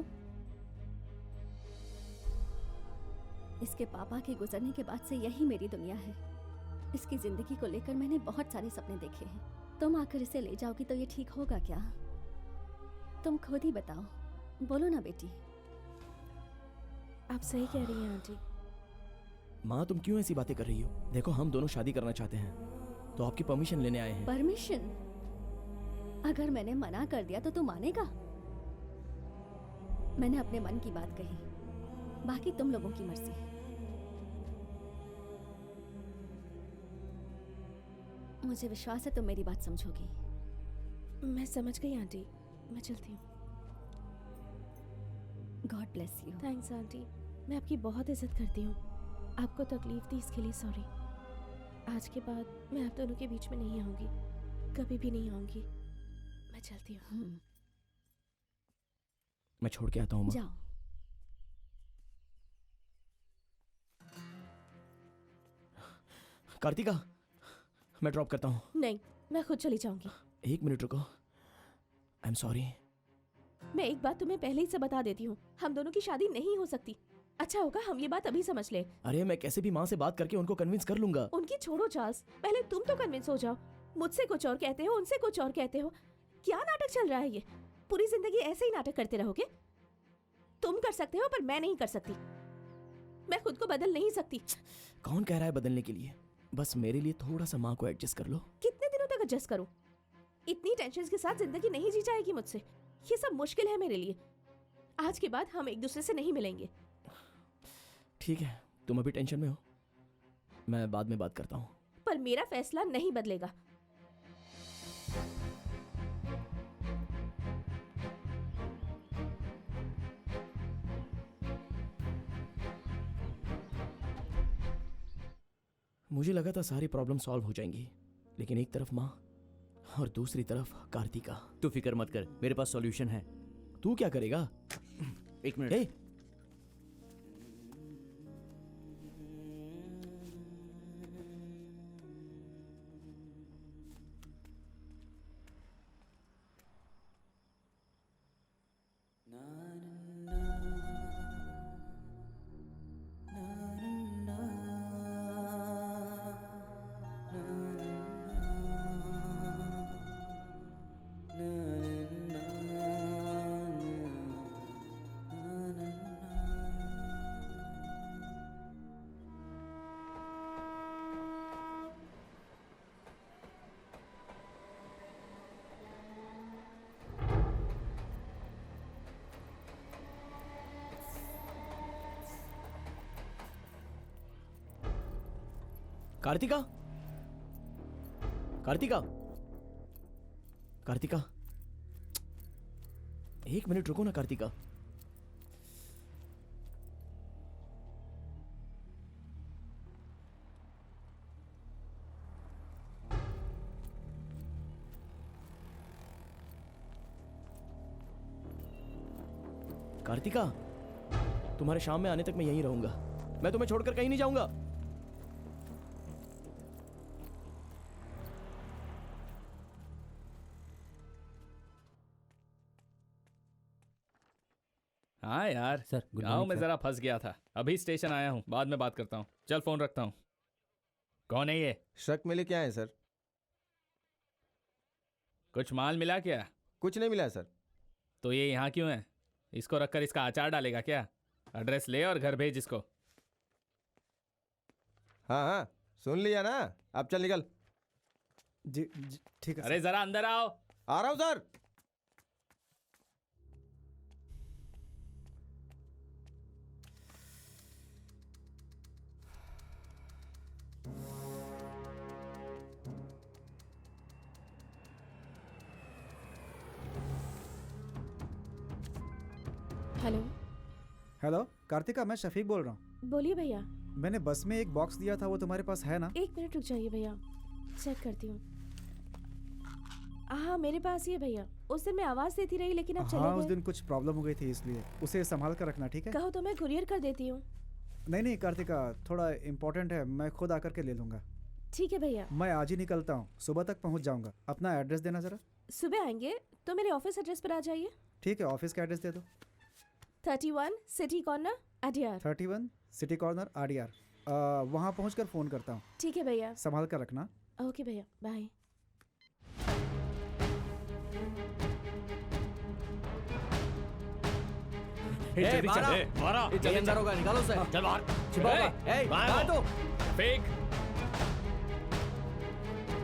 इसके पापा के गुजरने के बाद से यही मेरी दुनिया है। इसकी जिंदगी को लेकर मैंने बहुत सारे सपने देखे हैं। तुम आकर इसे ले जाओगी तो ये ठीक होगा क्या? तुम खुद ही बताओ, बोलो ना बेटी। आप सही कह रही हैं आंटी। माँ तुम क्यों ऐसी बातें कर रही हो? देखो हम दोनों शादी करना चाहते हैं तो आपकी परमिशन लेने आए हैं। परमिशन? अगर मैंने मना कर दिया तो तू मानेगा? मैंने अपने मन की बात कही, बाकी तुम लोगों की मर्जी। मुझे विश्वास है तुम मेरी बात समझोगी। मैं समझ गई आंटी, मैं चलती हूँ। God bless you. Thanks aunty, मैं आपकी बहुत इज्जत करती हूँ। आपको तकलीफ दी इसके लिए सॉरी। आज के बाद मैं आप दोनों के बीच में नहीं आऊँगी, कभी भी नहीं आऊँगी। मैं चलती हूँ। मैं छोड़ के आता हूँ माँ। जाओ। कार्तिका मैं ड्रॉप करता हूँ। नहीं, मैं खुद चली जाऊँगी। 1 मिनट रुको। I am sorry. मैं एक बात तुम्हें पहले ही से बता देती हूँ, हम दोनों की शादी नहीं हो सकती। अच्छा होगा हम ये बात अभी समझ ले। अरे मैं कैसे भी माँ से बात करके उनको कन्विंस कर लूंगा। उनकी छोड़ो चार्ल्स, पहले तुम तो कन्विंस हो जाओ। मुझसे कुछ और कहते हो, उनसे कुछ और कहते हो। क्या नाटक चल रहा है ये? पूरी जिंदगी ऐसे ही नाटक करते रहोगे? तुम कर सकते हो पर मैं नहीं कर सकती। मैं खुद को बदल नहीं सकती। कौन कह रहा है बदलने के लिए? बस मेरे लिए थोड़ा सा माँ को एडजस्ट कर लो। कितने दिनों तक एडजस्ट करूं? इतनी टेंशन के साथ जिंदगी नहीं जी जाएगी मुझसे। ये सब मुश्किल है मेरे लिए। आज के बाद हम एक दूसरे से नहीं मिलेंगे। ठीक है, तुम अभी टेंशन में हो, मैं बाद में बात करता हूँ। पर मेरा फैसला नहीं बदलेगा। मुझे लगा था सारी प्रॉब्लम सॉल्व हो जाएंगी, लेकिन एक तरफ माँ और दूसरी तरफ कार्तिका। तू फिक्र मत कर, मेरे पास सॉल्यूशन है। तू क्या करेगा? 1 मिनट। ए, कार्तिका, कार्तिका, कार्तिका, 1 मिनट रुको ना कार्तिका। कार्तिका, तुम्हारे शाम में आने तक मैं यहीं रहूंगा। मैं तुम्हें छोड़कर कहीं नहीं जाऊंगा। हाँ यार सर, गुड गाँव मॉर्निंग में सर। जरा फंस गया था। अभी स्टेशन आया हूँ, बाद में बात करता हूँ। चल फोन रखता हूँ। कौन है ये? शक मिले क्या है सर? कुछ माल मिला क्या? कुछ नहीं मिला है सर। तो ये यहाँ क्यों है? इसको रखकर इसका अचार डालेगा क्या? एड्रेस ले और घर भेज इसको। हाँ हाँ सुन लिया ना, अब चल निकल। जी ठीक है अरे जरा अंदर आओ। आ रहा हूँ सर। हेलो, हेलो कार्तिका, मैं शफीक बोल रहा हूँ। बोलिए भैया। मैंने बस में एक बॉक्स दिया था, वो तुम्हारे पास है ना? 1 मिनट रुक जाइए भैया, चेक करती हूँ। हाँ मेरे पास ही है भैया। उस दिन मैं आवाज़ देती रही लेकिन अब चले हाँ, उस गए। दिन कुछ प्रॉब्लम हो गई थी इसलिए उसे संभाल कर रखना, ठीक है? कहो तो मैं कुरियर कर देती हूँ। नहीं नहीं कार्तिका, थोड़ा इम्पोर्टेंट है, मैं खुद आकर के ले लूँगा। ठीक है भैया। मैं आज ही निकलता हूँ, सुबह तक पहुँच जाऊँगा। अपना एड्रेस देना ज़रा। सुबह आएंगे तो मेरे ऑफिस एड्रेस पर आ जाइए। ठीक है, ऑफिस का एड्रेस दे दो। 31 city corner Adyar. 31 city corner Adyar. वहाँ पहुँच कर फ़ोन करता हूँ। ठीक है भैया। संभाल कर रखना। ओके भैया, बाय। जल्दी चल, ये जल्दी अंदर होगा, निकालो उसे। चल बाहर। छिपा होगा। ए, बाहर बाहर तो। शफीक,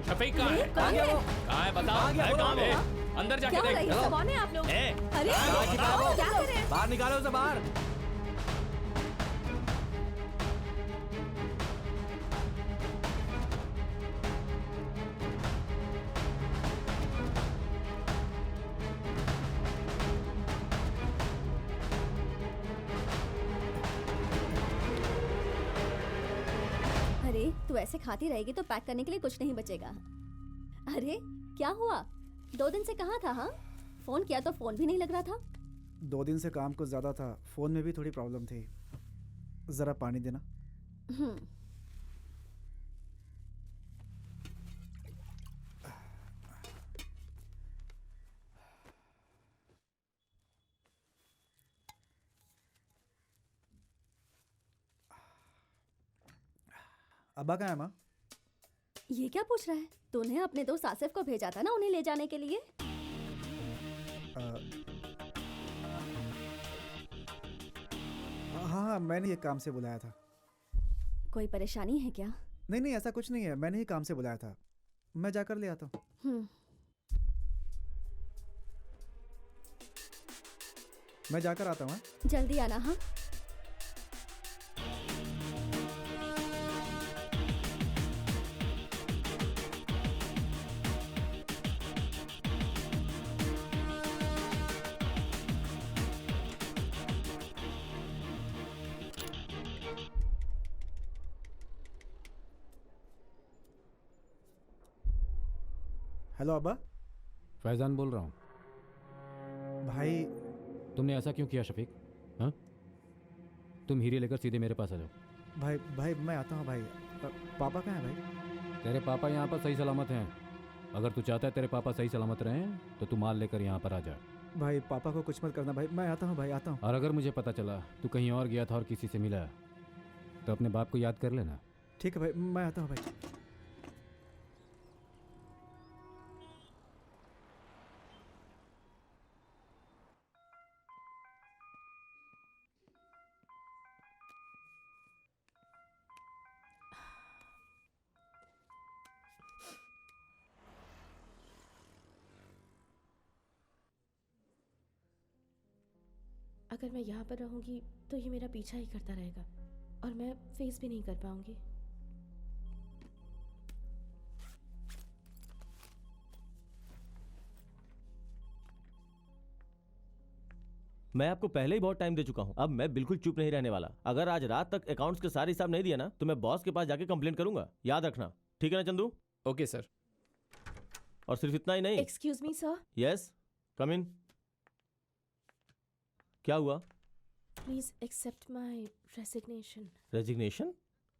शफीक कहाँ है? कौन है? कहाँ है बताओ? कहाँ गया है वो? कहाँ है? अंदर जाके क्या हो देख। रही है? कौन है आप लोग? ए, अरे कहाँ छिपा है वो? क्या कर रहे हैं? बाहर निकालो उसे बाहर। अरे तू ऐसे खाती रहेगी तो पैक करने के लिए कुछ नहीं बचेगा। अरे क्या हुआ? 2 दिन से कहाँ था? हाँ, फोन किया तो फोन भी नहीं लग रहा था। 2 दिन से काम कुछ ज़्यादा था, फ़ोन में भी थोड़ी प्रॉब्लम थी। ज़रा पानी देना। हम्म, अब्बा कहाँ है माँ? ये क्या पूछ रहा है? तूने अपने दोस्त आसिफ को भेजा था ना उन्हें ले जाने के लिए। हाँ, मैंने ये काम से बुलाया था। कोई परेशानी है क्या? नहीं नहीं, ऐसा कुछ नहीं है, मैंने ही काम से बुलाया था। मैं जाकर ले आता हूँ। हम्म, मैं जाकर आता हूँ। हाँ? जल्दी आना। हाँ, हेलो अब्बा। फैजान बोल रहा हूँ। भाई तुमने ऐसा क्यों किया शफीक? हाँ, तुम हीरे लेकर सीधे मेरे पास आ जाओ। भाई भाई मैं आता हूँ भाई। पापा कहाँ है भाई? तेरे पापा यहाँ पर सही सलामत हैं। अगर तू चाहता है तेरे पापा सही सलामत रहें तो तू माल लेकर यहाँ पर आ जा। भाई पापा को कुछ मत करना भाई, मैं आता हूँ भाई, आता हूँ। और अगर मुझे पता चला तू कहीं और गया था और किसी से मिला तो अपने बाप को याद कर लेना। ठीक है भाई, मैं आता हूँ भाई। अगर मैं यहाँ पर रहूँगी तो ये मेरा पीछा ही करता रहेगा और मैं फेस भी नहीं कर पाऊँगी। मैं आपको पहले ही बहुत टाइम दे चुका हूं। अब मैं बिल्कुल चुप नहीं रहने वाला। अगर आज रात तक अकाउंट्स के सारे हिसाब नहीं दिया ना तो मैं बॉस के पास जाके कंप्लेंट करूंगा। याद रखना, ठीक है ना चंदू? Okay sir. और सिर्फ इतना ही नहीं। Excuse me sir, yes, come in. क्या हुआ? Please accept my resignation. Resignation?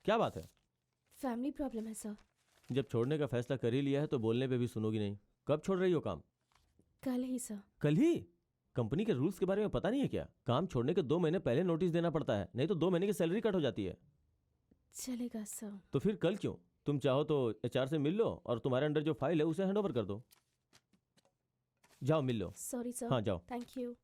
क्या बात है? फैमिली प्रॉब्लम है सर। जब छोड़ने का फैसला कर ही लिया है तो बोलने पे भी सुनोगी नहीं। कब छोड़ रही हो काम? कल ही सर। कल ही? कंपनी के रूल्स के बारे में पता नहीं है क्या? काम छोड़ने के 2 महीने पहले नोटिस देना पड़ता है, नहीं तो 2 महीने की सैलरी कट हो जाती है। चलेगा सर। तो फिर कल क्यों? तुम चाहो तो एचआर से मिल लो और तुम्हारे अंडर जो फाइल है उसे हैंड ओवर कर दो। जाओ मिल लो। Sorry sir. हाँ जाओ। Thank you.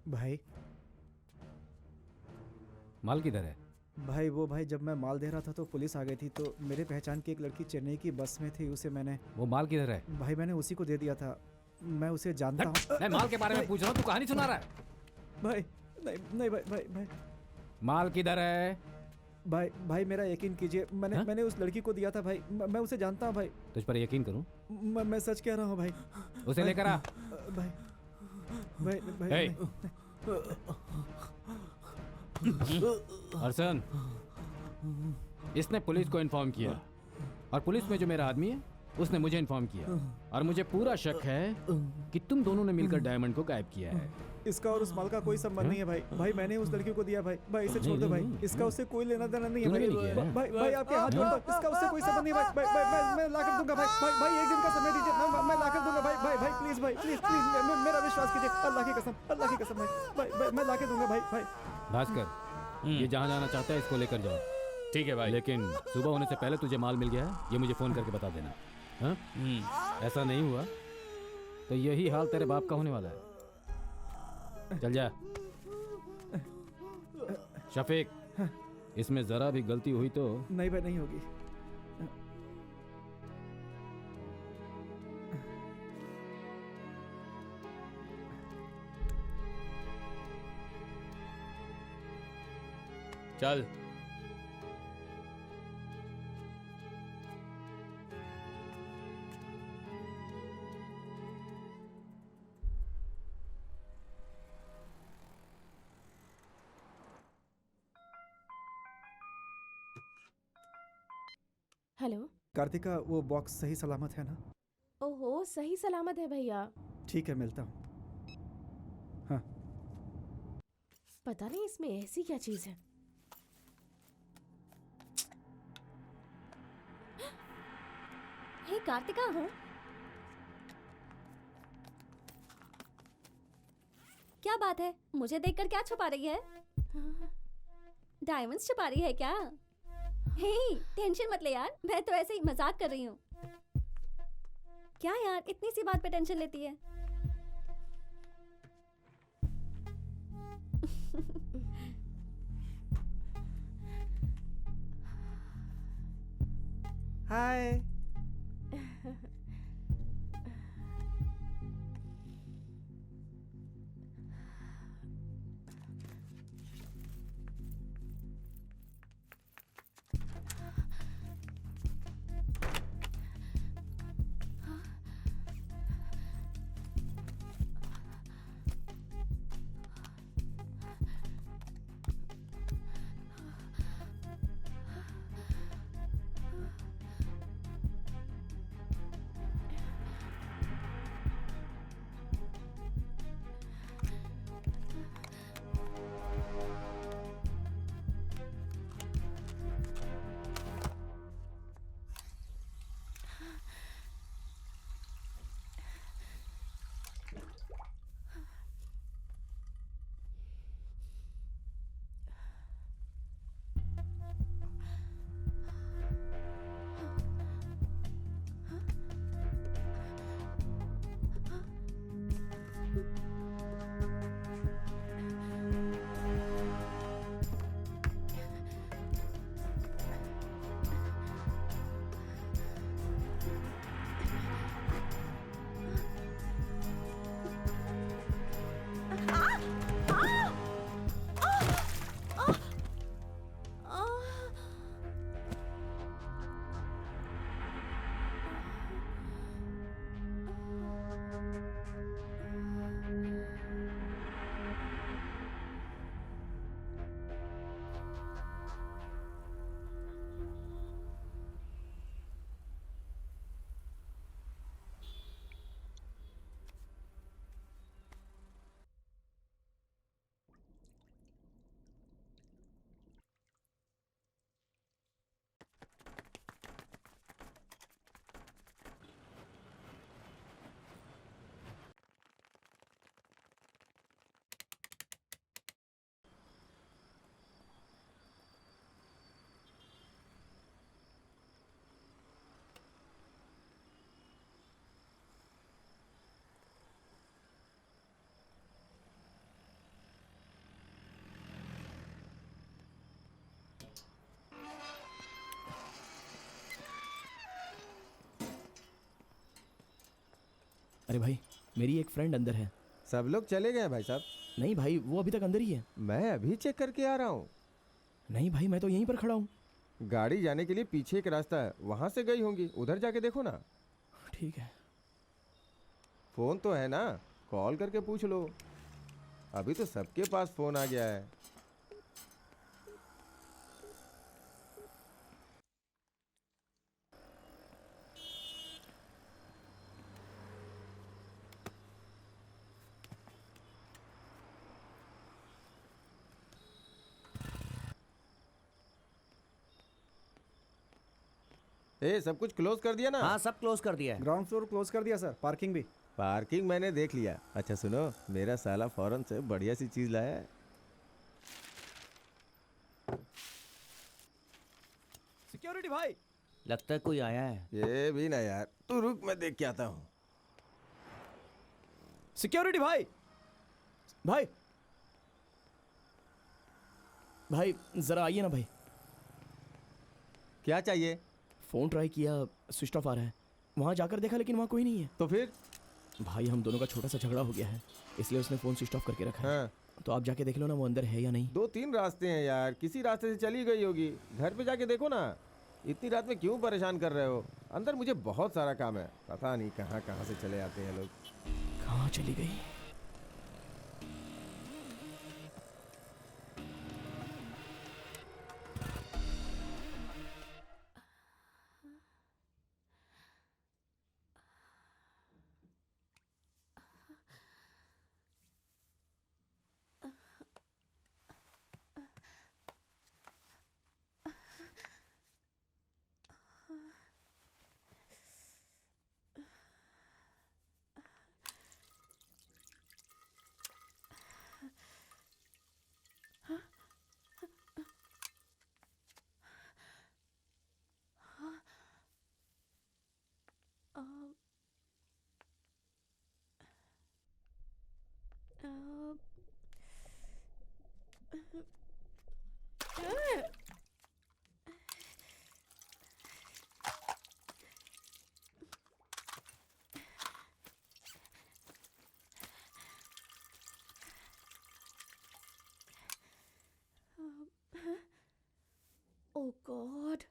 भाई माल किधर है? भाई वो भाई, जब मैं माल दे रहा था तो पुलिस आ गई थी, तो मेरे पहचान की एक लड़की चेन्नई की बस में थी, उसे मैंने वो माल किधर है? भाई मैंने उसी को दे दिया था। मैं उसे जानता हूँ। मैं माल के बारे में पूछ रहा हूँ, तू कहानी सुना रहा है। भाई नहीं नहीं भाई भाई भाई माल किधर है? भाई भाई मेरा यकीन कीजिए, मैंने उस लड़की को दिया था भाई। मैं उसे जानता हूँ भाई। तुझ पर यकीन करूं? मैं सच कह रहा हूँ भाई। उसे लेकर आ। भाई भाई भाई, हे। भाई। अर्सन, इसने पुलिस को इन्फॉर्म किया और पुलिस में जो मेरा आदमी है उसने मुझे इन्फॉर्म किया और मुझे पूरा शक है कि तुम दोनों ने मिलकर डायमंड को गायब किया है। इसका और उस माल का कोई संबंध नहीं है भाई। भाई मैंने उस लड़की को दिया भाई। भाई इसे छोड़ दो भाई, इसका उससे कोई लेना देना नहीं है तूने भाई। नहीं किया है? भाई भाई आपके हाथ जोड़ता हूं, इसका उससे कोई संबंध नहीं है भाई। भाई मैं ला कर दूंगा भाई। भाई एक दिन का समय दीजिए, मैं ला कर दूंगा भाई। भाई प्लीज भाई, प्लीज मेरा विश्वास कीजिए, अल्लाह की कसम भाई मैं ला के दूंगा भाई। भास्कर, ये जहाँ जाना चाहता है इसको लेकर जाओ। ठीक है भाई। लेकिन सुबह होने से पहले तुझे माल मिल गया है ये मुझे फोन करके बता देना। हाँ? ऐसा नहीं हुआ तो यही हाल तेरे बाप का होने वाला है। चल जा। शफीक, इसमें जरा भी गलती हुई तो नहीं भाई, नहीं होगी। चल। हेलो। कार्तिका, वो बॉक्स सही सलामत है ना? ओहो, सही सलामत है भैया। ठीक है, मिलता हूँ। हाँ। पता नहीं इसमें ऐसी क्या चीज है। हे कार्तिका, क्या बात है? मुझे देखकर क्या छुपा रही है? डायमंड्स छुपा रही है क्या? हे, टेंशन मत ले यार, मैं तो ऐसे ही मजाक कर रही हूँ। क्या यार, इतनी सी बात पे टेंशन लेती है? हाय। अरे भाई, मेरी एक फ्रेंड अंदर है। सब लोग चले गए हैं भाई साहब। नहीं भाई, वो अभी तक अंदर ही है। मैं अभी चेक करके आ रहा हूँ। नहीं भाई, मैं तो यहीं पर खड़ा हूँ। गाड़ी जाने के लिए पीछे एक रास्ता है, वहां से गई होंगी, उधर जाके देखो ना। ठीक है। फोन तो है ना, कॉल करके पूछ लो। अभी तो सबके पास फोन आ गया है। ए, सब कुछ क्लोज कर दिया ना? हाँ, सब क्लोज कर दिया है। ग्राउंड फ्लोर क्लोज कर दिया सर, पार्किंग भी। पार्किंग मैंने देख लिया। अच्छा सुनो, मेरा साला फौरन से बढ़िया सी चीज लाया है। सिक्योरिटी भाई। लगता है कोई आया है। ये भी ना यार, तू रुक, मैं देख के आता हूँ। सिक्योरिटी भाई। भाई भाई जरा आइए ना भाई। क्या चाहिए? फोन ट्राई किया, स्विच ऑफ आ रहा है। वहां जाकर देखा लेकिन वहां कोई नहीं है। तो फिर? भाई हम दोनों का छोटा सा झगड़ा हो गया है, इसलिए उसने फोन स्विच ऑफ करके रखा है। हाँ। तो आप जाके देख लो ना वो अंदर है या नहीं। 2-3 रास्ते हैं यार, किसी रास्ते से चली गई होगी। घर पे जाके देखो ना। इतनी रात में क्यों परेशान कर रहे हो? अंदर मुझे बहुत सारा काम है, पता नहीं कहाँ कहाँ से चले आते हैं लोग। कहाँ चली गई? Oh God.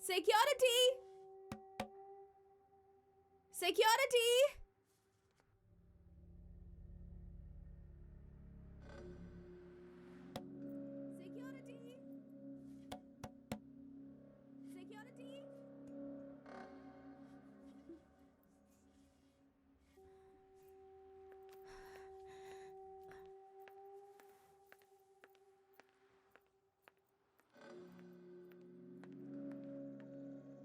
Security! Security! Security! Security!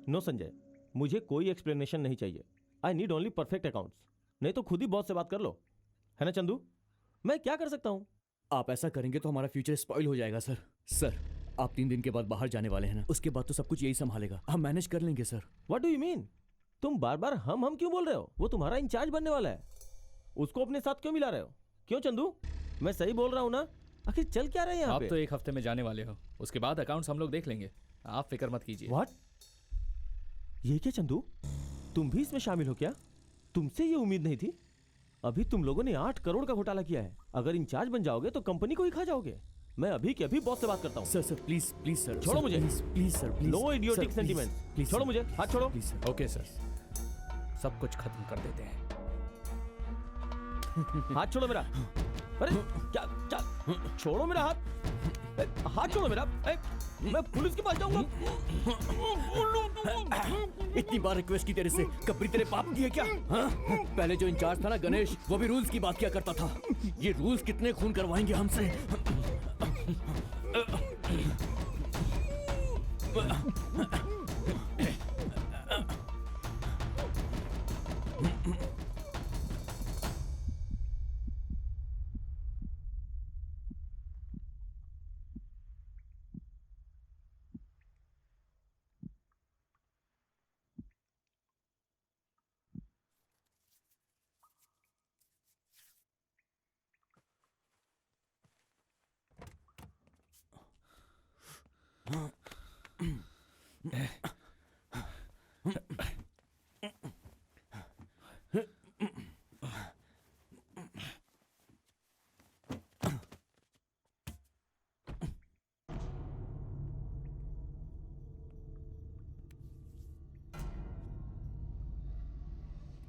No Sanjay, मुझे कोई एक्सप्लेनेशन नहीं चाहिए। I need only perfect accounts. नहीं तो खुद ही बॉस से बात कर लो, है ना चंदू? मैं क्या कर सकता हूँ? आप ऐसा करेंगे तो हमारा फ्यूचर स्पॉइल हो जाएगा सर। सर, आप 3 दिन के बाद बाहर जाने वाले हैं ना, उसके बाद तो सब कुछ यही संभालेगा। हम मैनेज कर लेंगे sir. What do you mean? तुम बार बार हम क्यों बोल रहे हो? वो तुम्हारा इंचार्ज बनने वाला है, उसको अपने साथ क्यों मिला रहे हो? क्यों चंदू, मैं सही बोल रहा हूँ ना? आखिर चल क्या रहे हैं यहाँ आप पे? तो 1 हफ्ते में जाने वाले हो, उसके बाद अकाउंट्स हम लोग देख लेंगे, आप फिक्र मत कीजिए। व्हाट? ये क्या चंदू, तुम भी इसमें शामिल हो क्या? तुमसे ये उम्मीद नहीं थी। अभी तुम लोगों ने 8 करोड़ का घोटाला किया है। अगर इंचार्ज बन जाओगे तो कंपनी को ही खा जाओगे। मैं अभी के अभी बॉस से बात करता हूँ। Sir sir please please sir, छोड़ो मुझे। Please sir, please. No idiotic sentiment. Please छोड़ो मुझे, हाथ छोड़ो। Please sir. ओके सर, सब कुछ खत्म कर देते हैं। हाथ छोड़ो मेरा। अरे क्या क्या, छोड़ो मेरा हाथ। हाथ छोड़ो मेरा। मैं पुलिस के पास जाऊंगा। इतनी बार रिक्वेस्ट की तेरे से, कब्री तेरे पाप की है क्या? हाँ? पहले जो इंचार्ज था ना गणेश, वो भी रूल्स की बात किया करता था। ये रूल्स कितने खून करवाएंगे हमसे?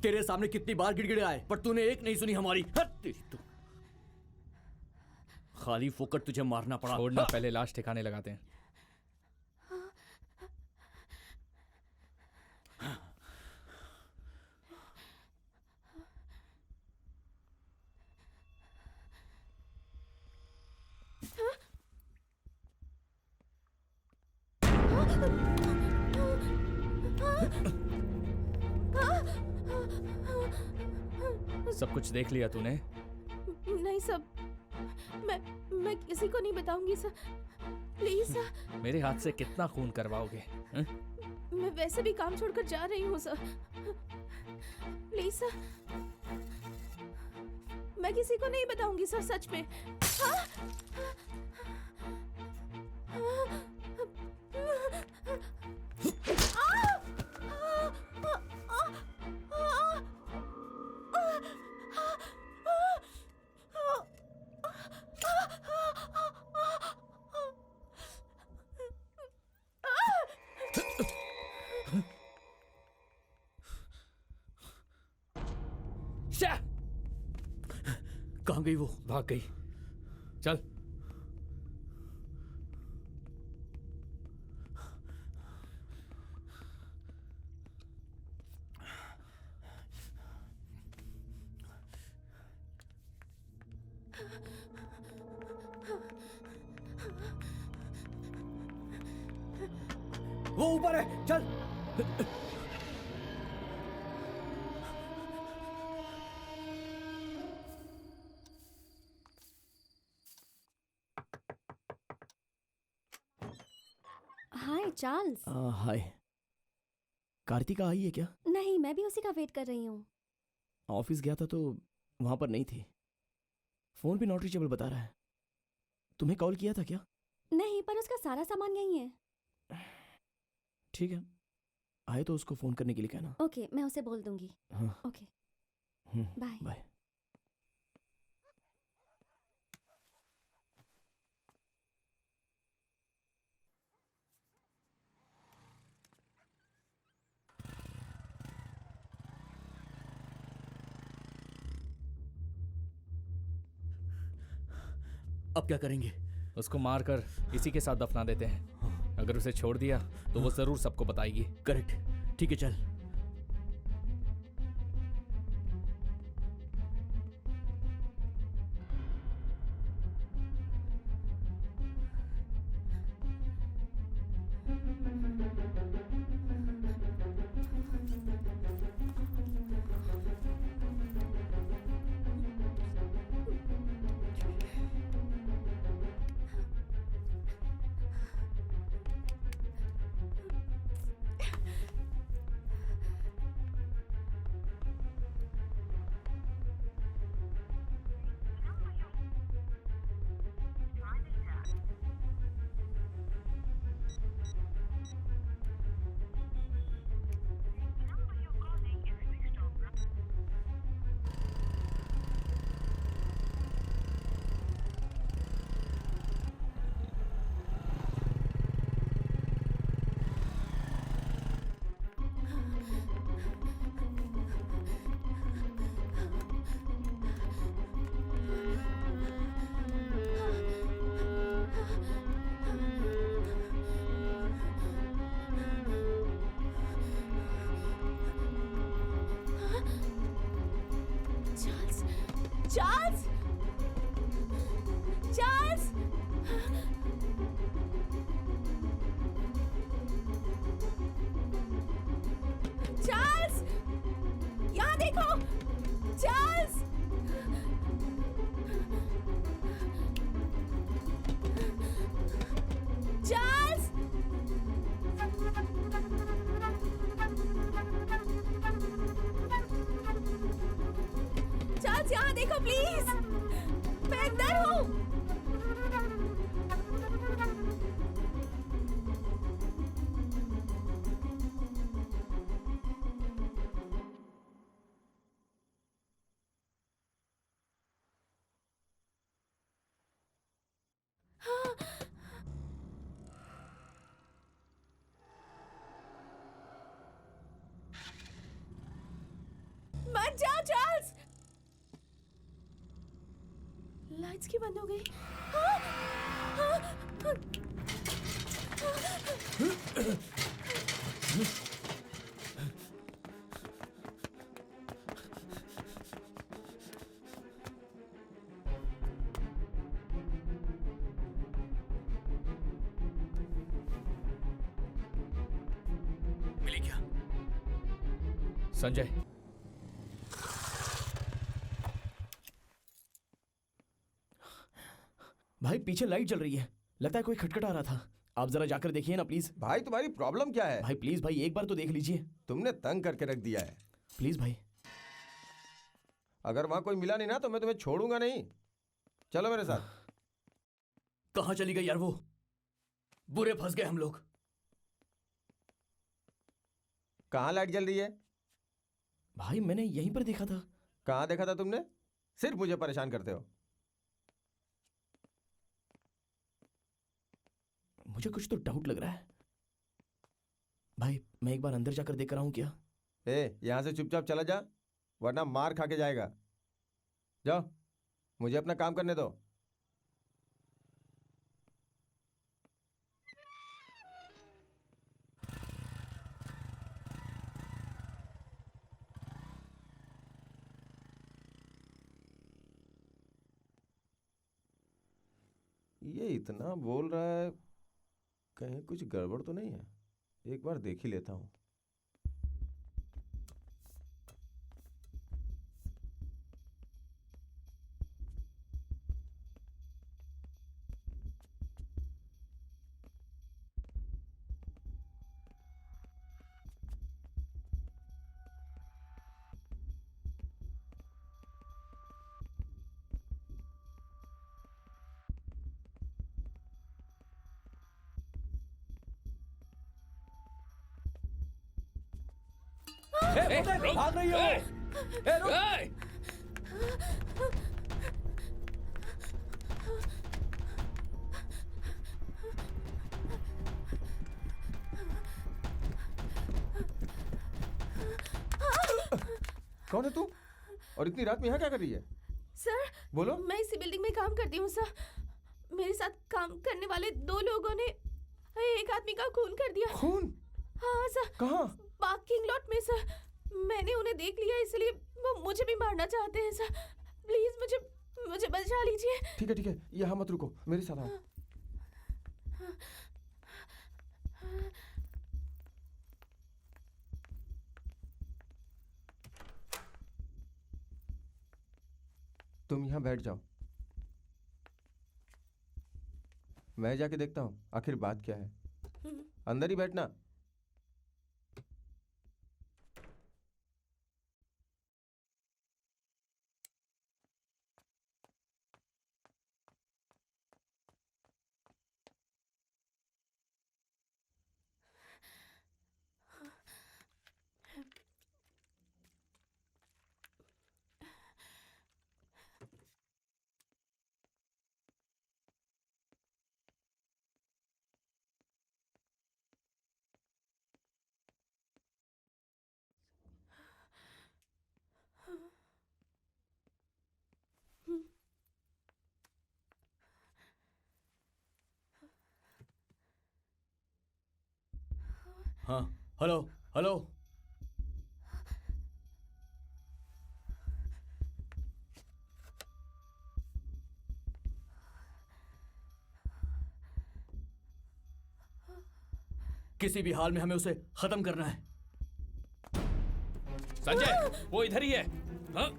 तेरे सामने कितनी बार गिड़गिड़ाए पर तूने एक नहीं सुनी हमारी। हट तेरी तो। खाली फोकट तुझे मारना पड़ा। छोड़ना, पहले लाश ठिकाने लगाते हैं। सब कुछ देख लिया तूने? नहीं सर, मैं किसी को नहीं बताऊंगी सर, प्लीज सर। मेरे हाथ से कितना खून करवाओगे? मैं वैसे भी काम छोड़कर जा रही हूँ सर, प्लीज सर। मैं किसी को नहीं बताऊंगी सर, सच में। कहाँ गई वो? भाग गई। चल। वो ऊपर है, चल। हाय चार्ल्स। हाय। कार्तिका आई है क्या? नहीं, मैं भी उसी का वेट कर रही हूँ। ऑफिस गया था तो वहां पर नहीं थी। फोन भी नॉट रीचेबल बता रहा है। तुम्हें कॉल किया था क्या? नहीं, पर उसका सारा सामान यहीं है। ठीक है, आए तो उसको फोन करने के लिए कहना। ओके, मैं उसे बोल दूंगी। हाँ। Okay, bye. बाय। अब क्या करेंगे? उसको मारकर इसी के साथ दफना देते हैं। अगर उसे छोड़ दिया तो वो जरूर सबको बताएगी। करेक्ट। ठीक है, चल। चार्ल्स, चार्ल्स, चार्ल्स, यहाँ देखो, चार्ल्स, चार्ल्स, चार्ल्स यहाँ देखो प्लीज, मैं अंदर हूँ। मत जाओ चार्ल्स। लाइट्स क्यों बंद हो गई? हाँ, हाँ, हाँ। मिली क्या? संजय, भाई पीछे लाइट जल रही है, लगता है कोई खटखटा रहा था। आप जरा जाकर देखिए ना प्लीज। भाई तुम्हारी प्रॉब्लम क्या है? भाई प्लीज भाई, एक बार तो देख लीजिए तुमने तंग करके रख दिया है। प्लीज भाई। अगर वहां कोई मिला नहीं ना तो मैं तुम्हें छोड़ूंगा नहीं। चलो मेरे साथ। कहाँ चली गई यार वो? बुरे फंस गए हम लोग। कहाँ लाइट जल रही है? भाई मैंने यहीं पर देखा था। कहाँ देखा था तुमने? सिर्फ मुझे परेशान करते हो। मुझे कुछ तो डाउट लग रहा है। भाई मैं एक बार अंदर जाकर देख कर आऊं क्या? यहां से चुपचाप चला जा, वरना मार खा के जाएगा। जाओ, मुझे अपना काम करने दो। ये इतना बोल रहा है, कहीं कुछ गड़बड़ तो नहीं है? एक बार देख ही लेता हूं। भाग रही हो? कौन है तू? और इतनी रात में यहाँ क्या कर रही है? सर, बोलो। मैं इसी बिल्डिंग में काम करती हूँ सर। मेरे साथ काम करने वाले 2 लोगों ने एक आदमी का खून कर दिया। खून? हाँ सर। कहाँ? पार्किंग लॉट में सर। मैंने उन्हें देख लिया, इसलिए वो मुझे भी मारना चाहते हैं सर। प्लीज मुझे बचा लीजिए। ठीक है, यहाँ मत रुको, मेरे साथ आओ। तुम यहाँ बैठ जाओ, मैं जाके देखता हूँ आखिर बात क्या है। अंदर ही बैठना। हाँ, हेलो हेलो। किसी भी हाल में हमें उसे खत्म करना है। संजय, वो इधर ही है। हाँ?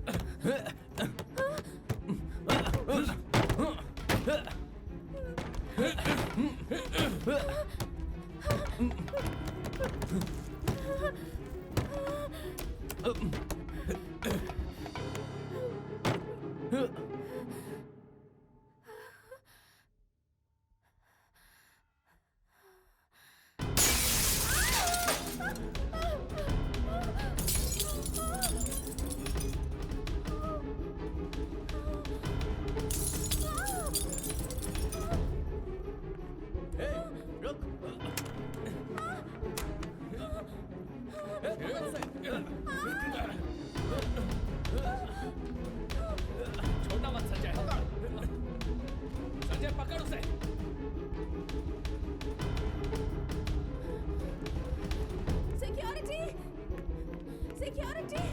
छोड़ना मत संजय। संजय पकड़ उसे। Security, security.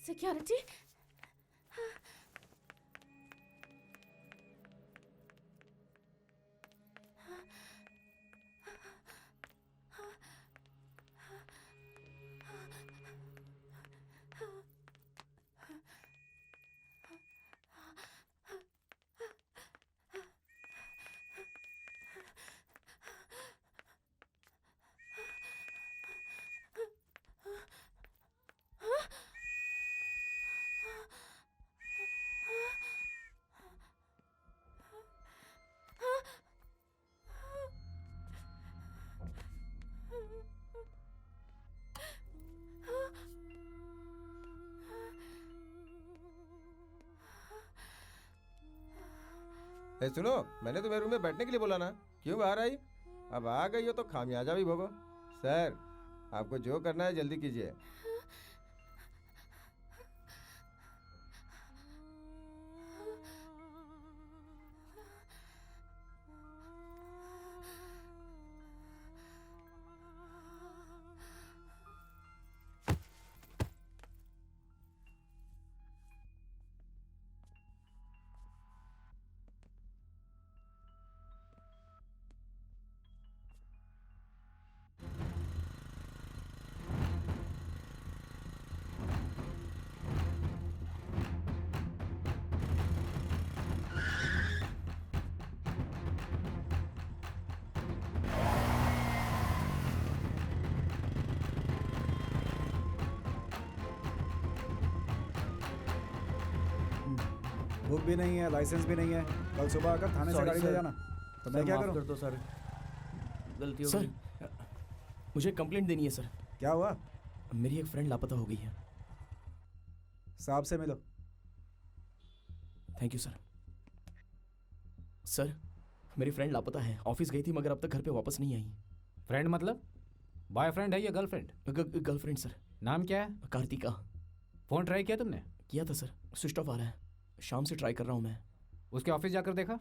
सिक्योरिटी, ए, सुनो, मैंने तुम्हें रूम में बैठने के लिए बोला ना, क्यों बाहर आई? अब आ गई हो तो खामियाजा भी भोगो। सर, आपको जो करना है जल्दी कीजिए। बुक भी नहीं है, लाइसेंस भी नहीं है। कल सुबह आकर थाने से Sorry, गाड़ी ले sir. जाना। तो मैं क्या माफ करूं? कर दो सर, गलती हो सर, गई। मुझे कंप्लेंट देनी है सर। क्या हुआ? मेरी एक फ्रेंड लापता हो गई है। साहब से मिलो। Thank you sir. सर, मेरी फ्रेंड लापता है। ऑफिस गई थी मगर अब तक घर पे वापस नहीं आई। फ्रेंड मतलब बॉयफ्रेंड है या गर्लफ्रेंड? Girlfriend sir. नाम क्या है? कार्तिका। फोन ट्राई किया तुमने? किया था सर, स्विच ऑफ आ रहा है। शाम से ट्राई कर रहा हूँ मैं। उसके ऑफिस जाकर देखा?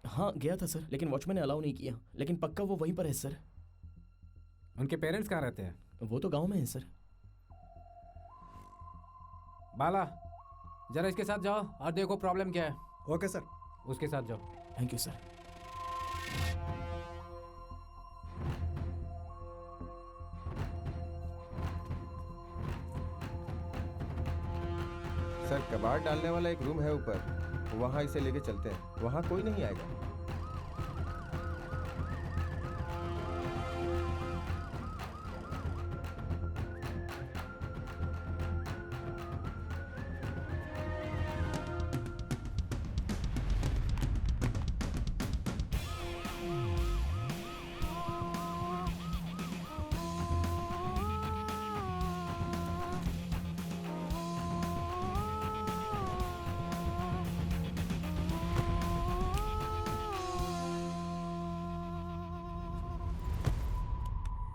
हाँ गया था सर, लेकिन वॉचमैन ने अलाउ नहीं किया। लेकिन पक्का वो वहीं पर है सर। उनके पेरेंट्स कहाँ रहते हैं? वो तो गांव में है सर। बाला, जरा इसके साथ जाओ और देखो प्रॉब्लम क्या है। Okay sir. उसके साथ जाओ। Thank you sir. सर, कबाड़ डालने वाला एक रूम है ऊपर, वहाँ इसे लेके चलते हैं, वहाँ कोई नहीं आएगा।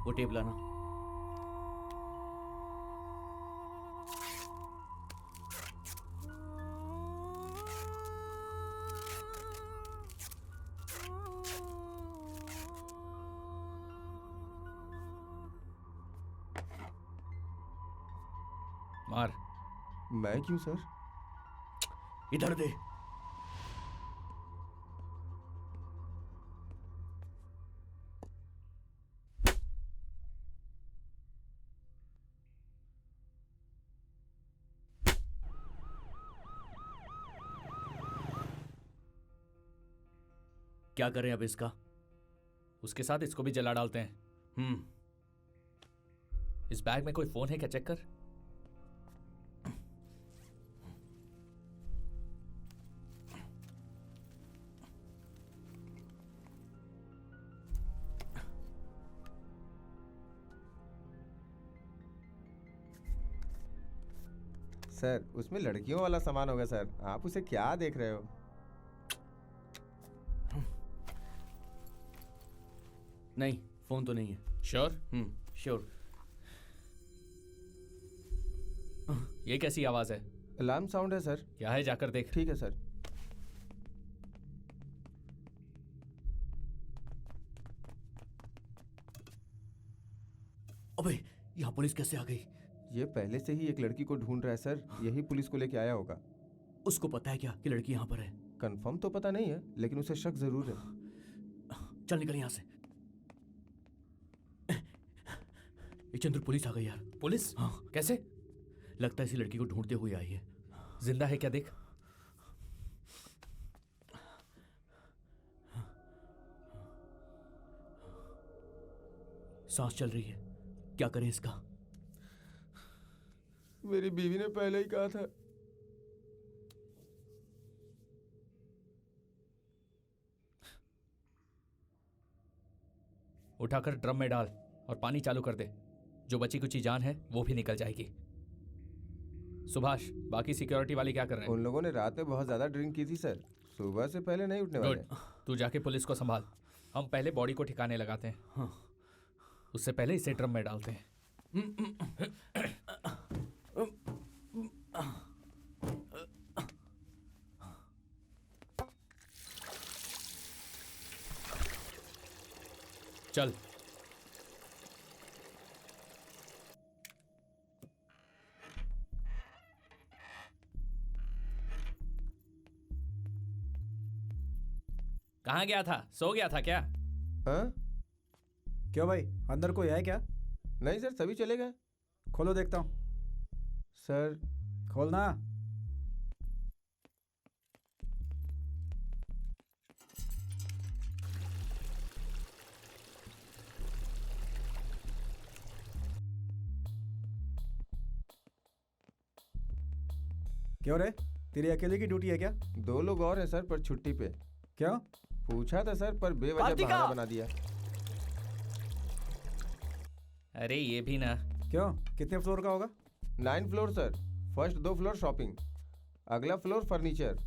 वो टेप लाना। मार। मैं क्यों सर? इधर दे। क्या करें अब इसका? उसके साथ इसको भी जला डालते हैं। इस बैग में कोई फोन है क्या, चेक कर। सर उसमें लड़कियों वाला सामान होगा सर, आप उसे क्या देख रहे हो? नहीं, फोन तो नहीं है। श्योर? श्योर। ये कैसी आवाज है? अलार्म साउंड है सर। क्या है, जाकर देख। ठीक है सर। अबे, यहाँ पुलिस कैसे आ गई? ये पहले से ही एक लड़की को ढूंढ रहा है सर, यही पुलिस को लेके आया होगा। उसको पता है क्या कि लड़की यहाँ पर है? कंफर्म तो पता नहीं है, लेकिन उसे शक जरूर है। चल निकल यहाँ से। ये चंद्र, पुलिस आ गई यार। पुलिस? हाँ। कैसे? लगता है इसी लड़की को ढूंढते हुए आई है। जिंदा है क्या, देख। सांस चल रही है। क्या करें इसका? मेरी बीवी ने पहले ही कहा था। उठाकर ड्रम में डाल और पानी चालू कर दे। जो बची कुची जान है वो भी निकल जाएगी। सुभाष, बाकी सिक्योरिटी वाले क्या कर रहे हैं? उन लोगों ने रात में बहुत ज्यादा ड्रिंक की थी सर, सुबह से पहले नहीं उठने वाले। गुड, तू जाके पुलिस को संभाल। हम पहले बॉडी को ठिकाने लगाते हैं। हाँ। उससे पहले इसे ड्रम में डालते हैं। चल। कहाँ गया था? सो गया था क्या? हाँ? क्यों भाई, अंदर कोई है क्या? नहीं सर, सभी चले गए। खोलो देखता हूँ। सर खोलना। क्यों रे, तेरी अकेले की ड्यूटी है क्या? 2 लोग और हैं सर, पर छुट्टी पे। क्यों? पूछा था सर, पर बेवजह बहाना बना दिया। अरे ये भी ना। क्यों, कितने फ्लोर का होगा? 9 floor sir. First 2 floor shopping, अगला फ्लोर फर्नीचर,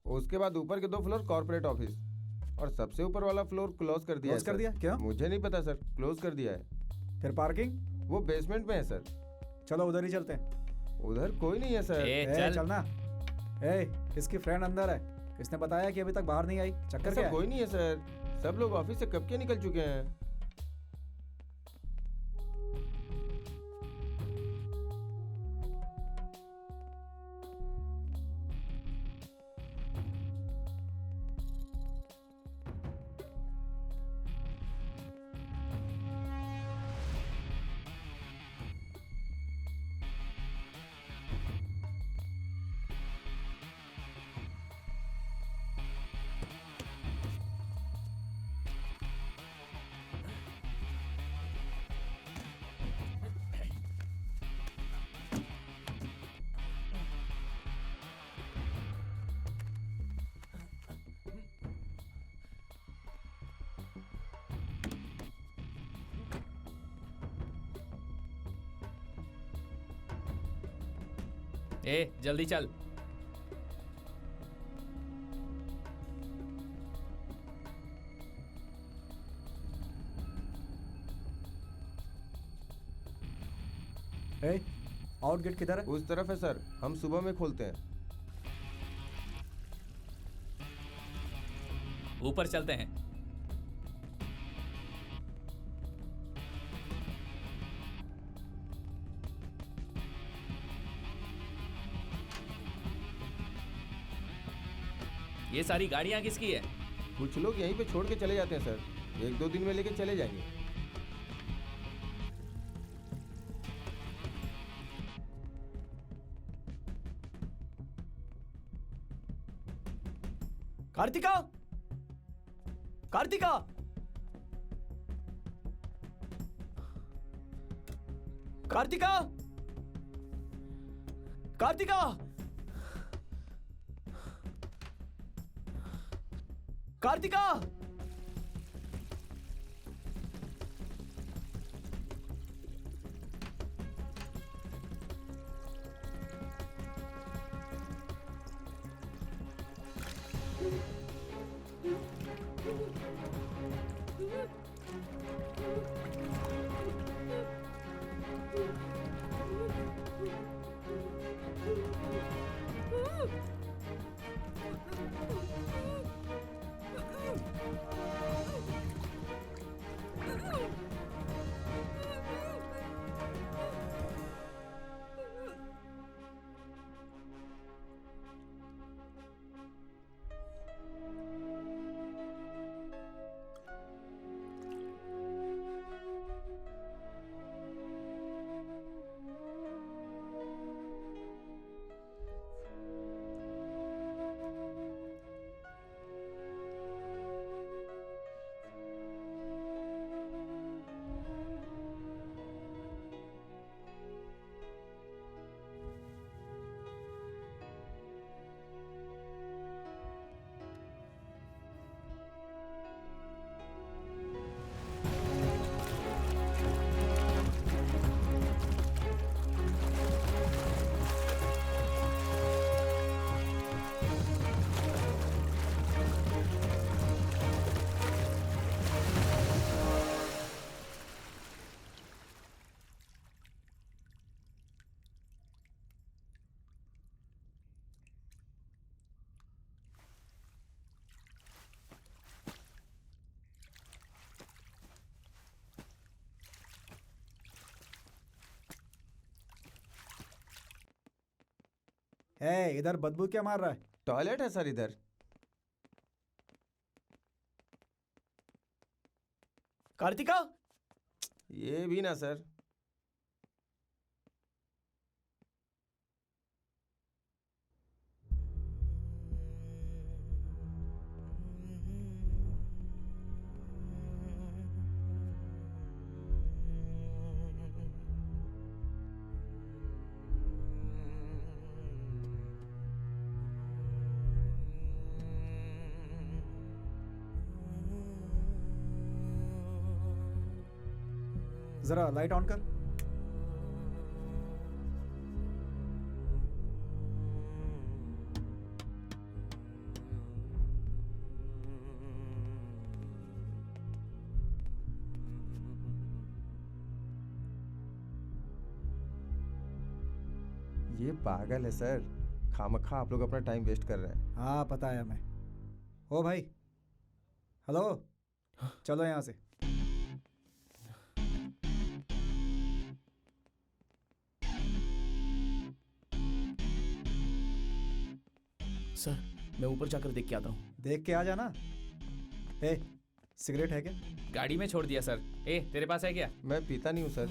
उसके बाद ऊपर के 2 फ्लोर कॉर्पोरेट ऑफिस, और सबसे ऊपर वाला फ्लोर क्लोज कर दिया है। क्लोज कर सर। दिया? क्यों? मुझे नहीं पता सर, क्लोज कर दिया है। फिर पार्किंग? वो बेसमेंट में है सर। चलो उधर ही चलते हैं। उधर कोई नहीं है सर। चल। चलना। इसकी फ्रेंड अंदर है, इसने बताया कि अभी तक बाहर नहीं आई। चक्कर ऐसा क्या है? कोई नहीं है सर, सब लोग ऑफिस से कब के निकल चुके हैं। ए जल्दी चल। ए, आउट गेट किधर है? उस तरफ है सर, हम सुबह में खोलते हैं। ऊपर चलते हैं। ये सारी गाड़ियां किसकी है? कुछ लोग यहीं पे छोड़ के चले जाते हैं सर, 1-2 दिन में लेके चले जाएंगे। कार्तिका, कार्तिका, कार्तिका, कार्तिका, कार्तिका। इधर बदबू क्या मार रहा है? टॉयलेट है सर इधर। कार्तिका, ये भी ना सर। जरा लाइट ऑन कर। ये पागल है सर, खामखा आप लोग अपना टाइम वेस्ट कर रहे हैं। हाँ पता है हमें। ओ भाई, हेलो, चलो यहाँ से। सर मैं ऊपर जाकर देख के आता हूँ। देख के आ जाना। सिगरेट है क्या? गाड़ी में छोड़ दिया सर। ए तेरे पास है क्या? मैं पीता नहीं हूँ सर।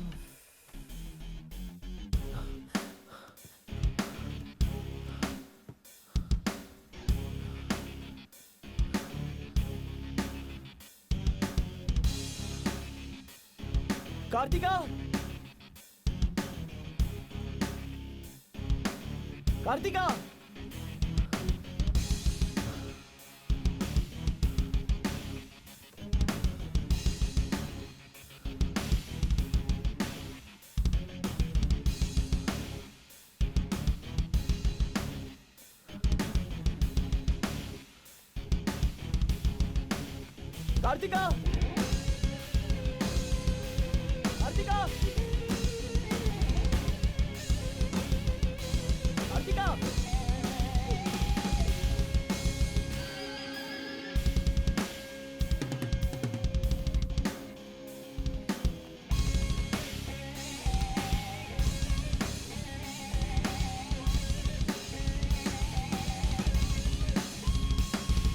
कार्तिका, कार्तिका, कार्तिका! कार्तिका! कार्तिका!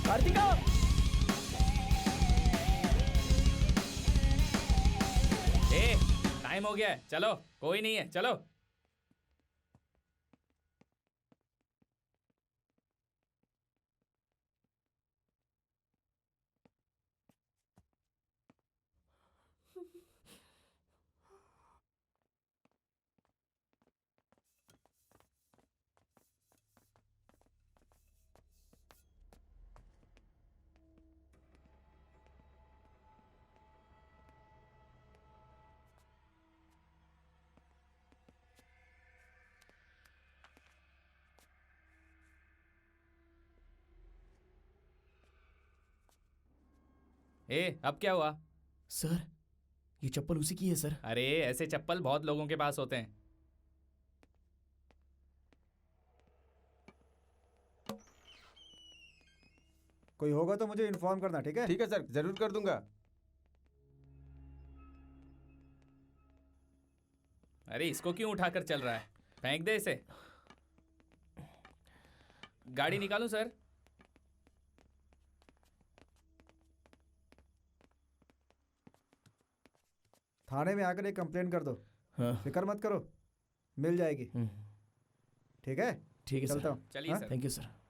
कार्तिका! ए, टाइम हो गया है, चलो। कोई नहीं है, चलो। ए, अब क्या हुआ? सर, ये चप्पल उसी की है सर। अरे, ऐसे चप्पल बहुत लोगों के पास होते हैं। कोई होगा तो मुझे इन्फॉर्म करना, ठीक है? ठीक है सर, जरूर कर दूंगा। अरे, इसको क्यों उठाकर चल रहा है? फेंक दे इसे। गाड़ी निकालूं सर? थाने में आकर एक कंप्लेन कर दो। हाँ। फिक्र मत करो, मिल जाएगी। ठीक है? ठीक है चलता सर। हूँ। चलिए हाँ? सर। Thank you sir.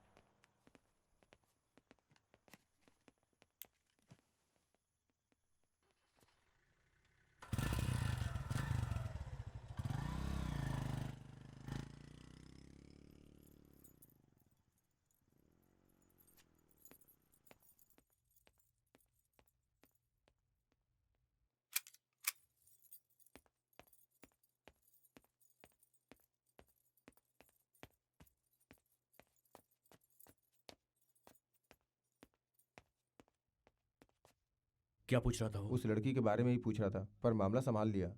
क्या पूछ रहा था वो? उस लड़की के बारे में ही पूछ रहा था, पर मामला संभाल लिया।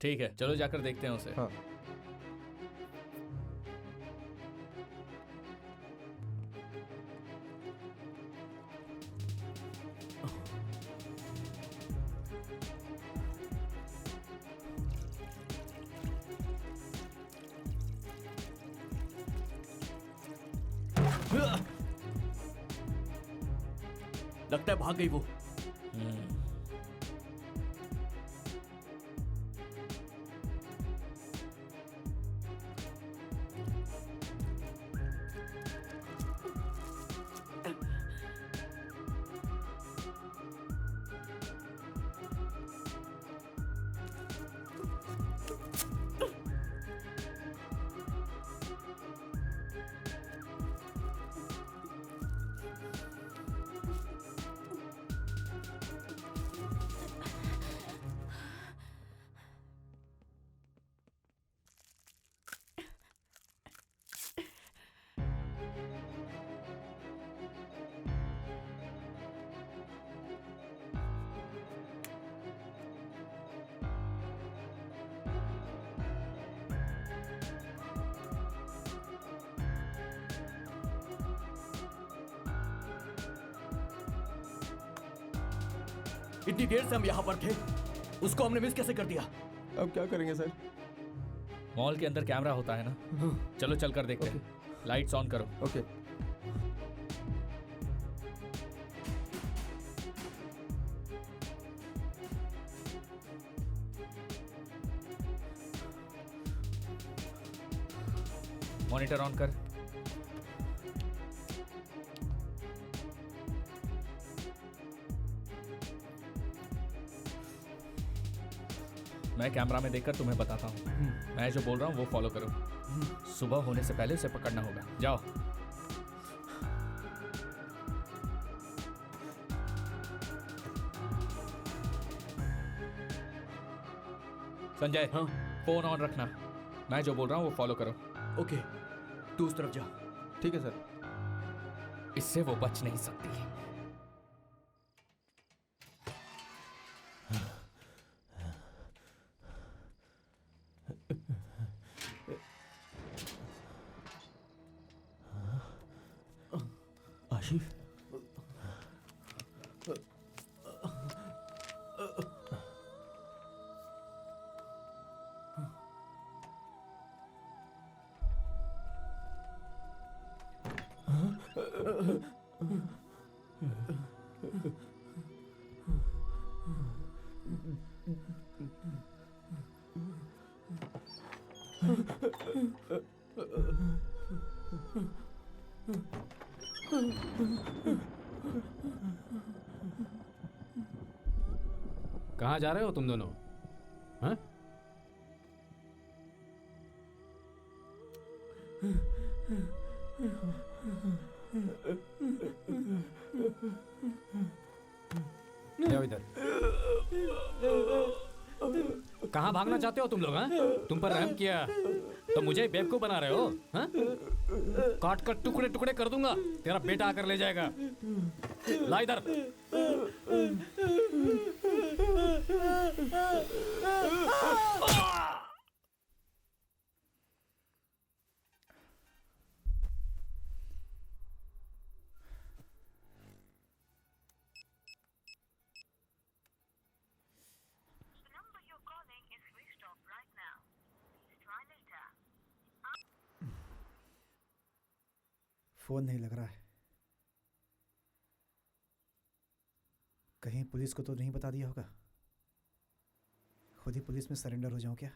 ठीक है, चलो जाकर देखते हैं उसे। हाँ। लगता है भाग गई वो। इतनी देर से हम यहाँ पर थे, उसको हमने मिस कैसे कर दिया? अब क्या करेंगे सर? मॉल के अंदर कैमरा होता है ना। चलो चल कर देखते हैं। लाइट्स ऑन करो। ओके। मॉनिटर ऑन कर। मैं कैमरा में देखकर तुम्हें बताता हूँ। मैं जो बोल रहा हूँ वो फॉलो करो। सुबह होने से पहले उसे पकड़ना होगा। जाओ। संजय, हाँ? फोन ऑन रखना। मैं जो बोल रहा हूँ वो फॉलो करो। ओके, तू उस तरफ जा। ठीक है सर। इससे वो बच नहीं सकती। कहाँ जा रहे हो तुम दोनों? हाँ? जाओ इधर। कहाँ भागना चाहते हो तुम लोग? हाँ? तुम पर रहम किया तो मुझे बेवकूफ बना रहे हो? हाँ? काट कर टुकड़े टुकड़े कर दूंगा, तेरा बेटा आकर ले जाएगा। ला इधर। फ़ोन नहीं लग रहा है। कहीं पुलिस को तो नहीं बता दिया होगा? खुद ही पुलिस में सरेंडर हो जाऊं क्या?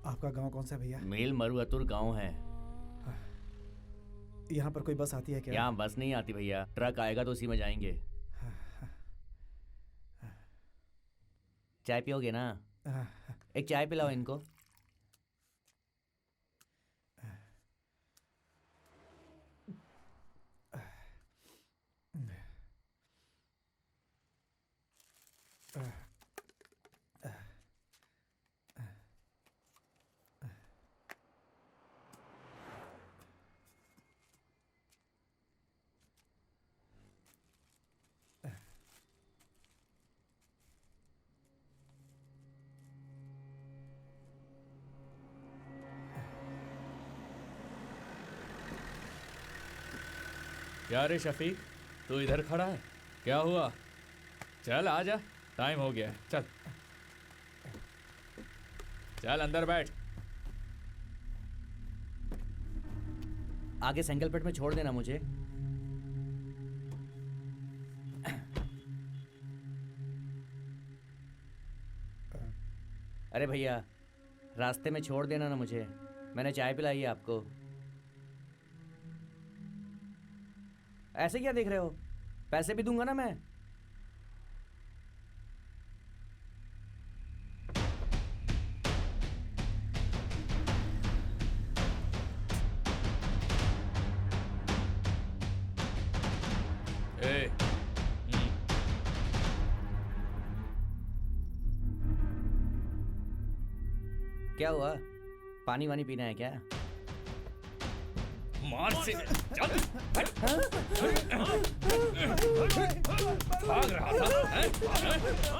आपका गांव कौन सा है भैया? मेल मरुअतुर गांव है। यहाँ पर कोई बस आती है क्या? यहाँ बस नहीं आती भैया, ट्रक आएगा तो उसी में जाएंगे। चाय पियोगे ना? एक चाय पिलाओ इनको। क्या रे शफीक, तू इधर खड़ा है? क्या हुआ? चल आजा, टाइम हो गया है। चल चल अंदर बैठ। आगे सेंगलपेट में छोड़ देना मुझे। अरे भैया, रास्ते में छोड़ देना ना मुझे, मैंने चाय पिलाई है आपको। ऐसे क्या देख रहे हो? पैसे भी दूंगा ना मैं। ए, क्या हुआ? पानी वानी पीना है क्या? मार से चल, हट। भाग रहा था, हैं?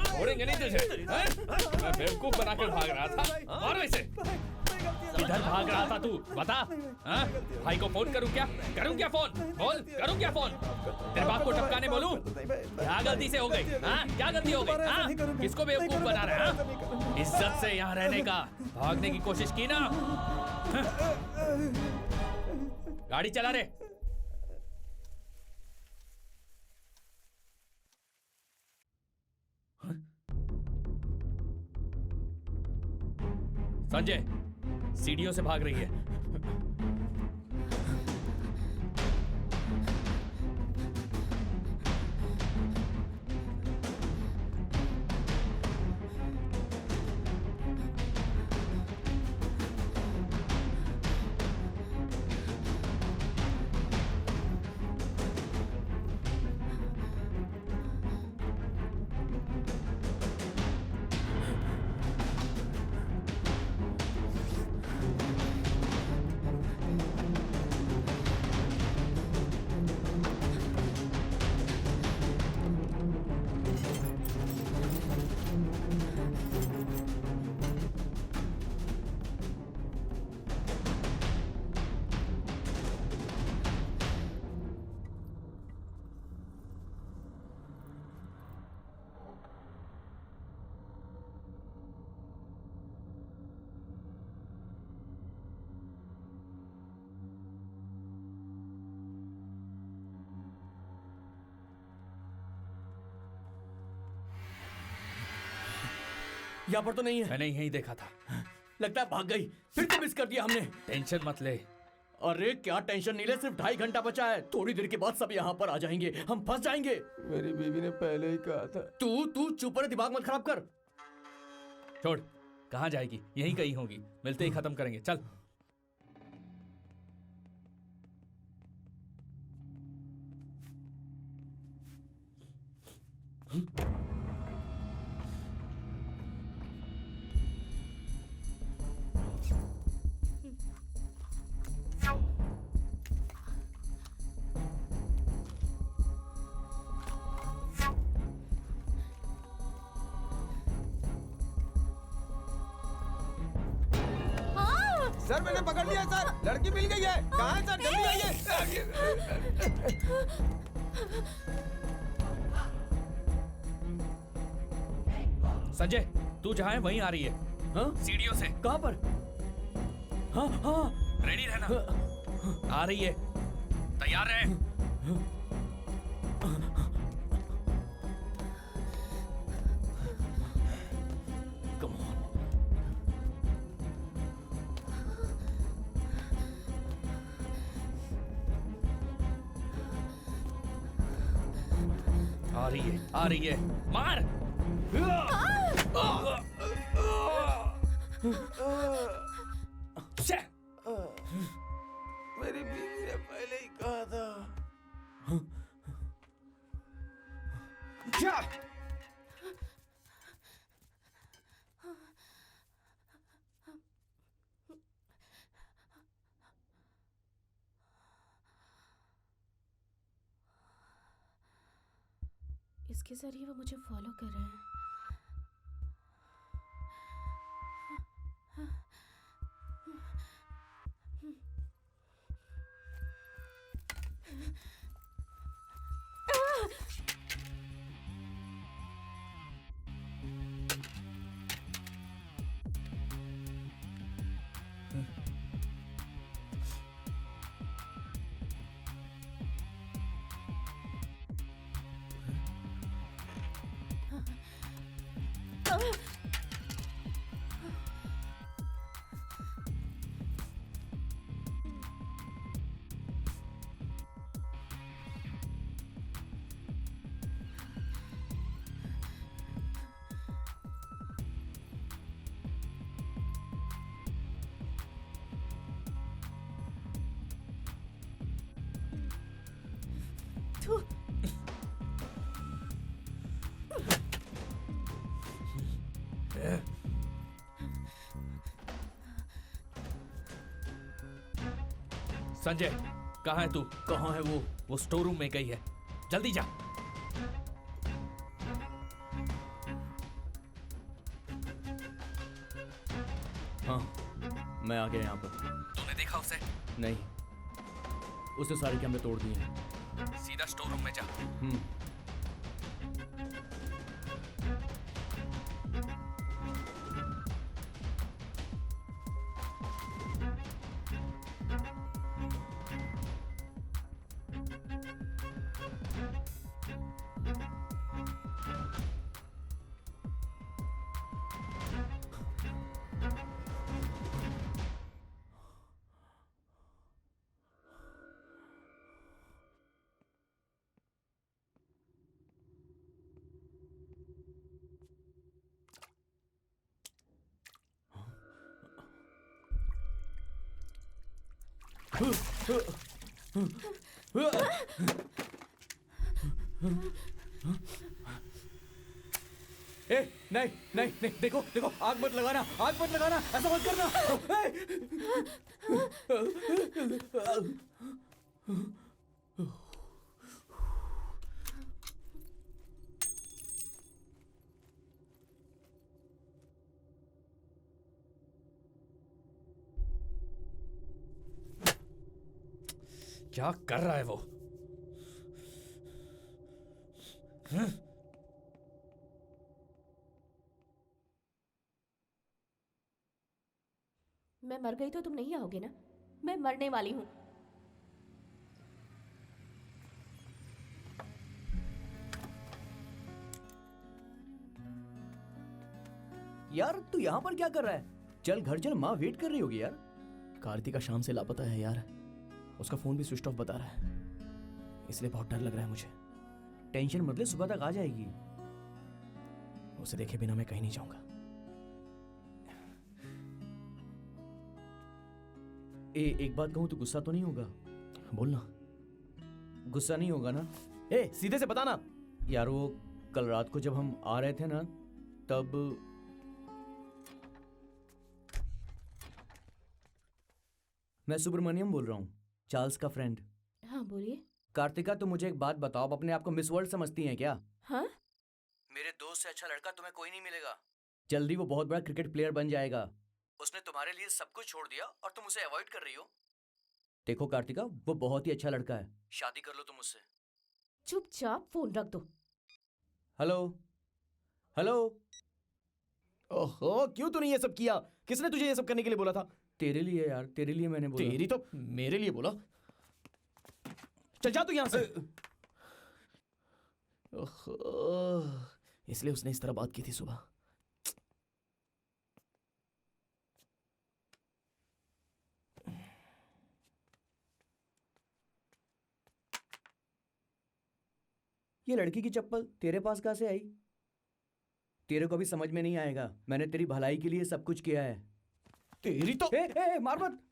छोड़ेंगे नहीं तुझे, हैं? मैं बेवकूफ बनाकर भाग रहा था, मारो इसे। किधर भाग रहा था तू, बता, हाँ? भाई को फोन करूं क्या? करूं क्या फोन? बोल, करूं क्या फोन? तेरे बाप को टपकाने बोलूं? क्या गलती से हो गई, हाँ? क्या गलती हो गई, हाँ? किसको बेवकूफ बना रहा है, हाँ? इज्जत से यहाँ रहने का, भागने की कोशिश की ना? गाड़ी चला रे। संजय, सीढ़ियों से भाग रही है। यहाँ पर तो नहीं है। मैंने यहीं देखा था। लगता है भाग गई, फिर से मिस कर दिया हमने। टेंशन मत ले। अरे क्या टेंशन नहीं ले, सिर्फ 2.5 घंटा बचा है। थोड़ी देर के बाद सब यहाँ पर आ जाएंगे, हम फंस जाएंगे। मेरी बीवी ने पहले ही कहा था। तू चुप रह, दिमाग मत खराब कर। छोड़, कहाँ जाएगी? यहीं कहीं होगी, मिलते ही खत्म करेंगे, चल। सर मैंने पकड़ लिया सर, लड़की मिल गई है। कहाँ है सर, जल्दी आइए। संजय, तू जहाँ है वहीं आ रही है। हाँ? सीढ़ियों से। कहाँ पर? हाँ हाँ, रेडी रहना। आ रही है, तैयार रहे। Come on. आ रही है, मार। छे! मेरी बीवी ने पहले ही कहा था। क्या? इसके जरिए वो मुझे फॉलो कर रहे हैं। संजय, कहाँ है तू? कहाँ है वो? वो स्टोर रूम में गई है, जल्दी जा। हाँ, मैं आ गया यहाँ पर। तूने देखा उसे? नहीं, उसने सारे कैमरे तोड़ दिए हैं। सीधा स्टोर रूम में जा। ए, नहीं नहीं नहीं, देखो देखो, आग मत लगाना, आग मत लगाना, ऐसा मत करना। क्या कर रहा है वो? मैं मर गई तो तुम नहीं आओगे ना? मैं मरने वाली हूँ। यार तू यहाँ पर क्या कर रहा है? चल घर चल, माँ वेट कर रही होगी यार। कार्तिका शाम से लापता है यार, उसका फोन भी स्विच ऑफ बता रहा है, इसलिए बहुत डर लग रहा है मुझे। टेंशन मत ले, सुबह तक आ जाएगी। उसे देखे बिना मैं कहीं नहीं जाऊंगा। एक बात कहूँ तो गुस्सा तो नहीं होगा? बोलना। गुस्सा नहीं होगा ना? सीधे से बताना। यार वो कल रात को जब हम आ रहे थे ना, तब मैं सुब्रमण्यम बोल रहा हूँ, चार्ल्स का फ्रेंड। हाँ बोलिए। कार्तिका, तुम मुझे एक बात बताओ, आप अपने आप को मिस वर्ल्ड समझती हैं क्या? हाँ? मेरे दोस्त से अच्छा लड़का तुम्हें कोई नहीं मिलेगा। जल्दी वो बहुत बड़ा क्रिकेट प्लेयर बन जाएगा। उसने तुम्हारे लिए सब कुछ छोड़ दिया और तुम उसे अवॉइड कर रही हो। देखो कार्तिका, वो बहुत ही अच्छा लड़का है, शादी कर लो तुम उससे। चुपचाप फोन रख दो। Hello hello. ओहो, क्यों तूने ये सब किया? किसने तुझे ये सब करने के लिए बोला था? तेरे लिए यार, तेरे लिए मैंने बोला। तेरी तो मेरे लिए बोला। चल जा तू यहां से। ओहो, इसलिए उसने इस तरह बात की थी सुबह। ये लड़की की चप्पल तेरे पास कहाँ से आई? तेरे को भी समझ में नहीं आएगा, मैंने तेरी भलाई के लिए सब कुछ किया है। तेरी तो मार मत।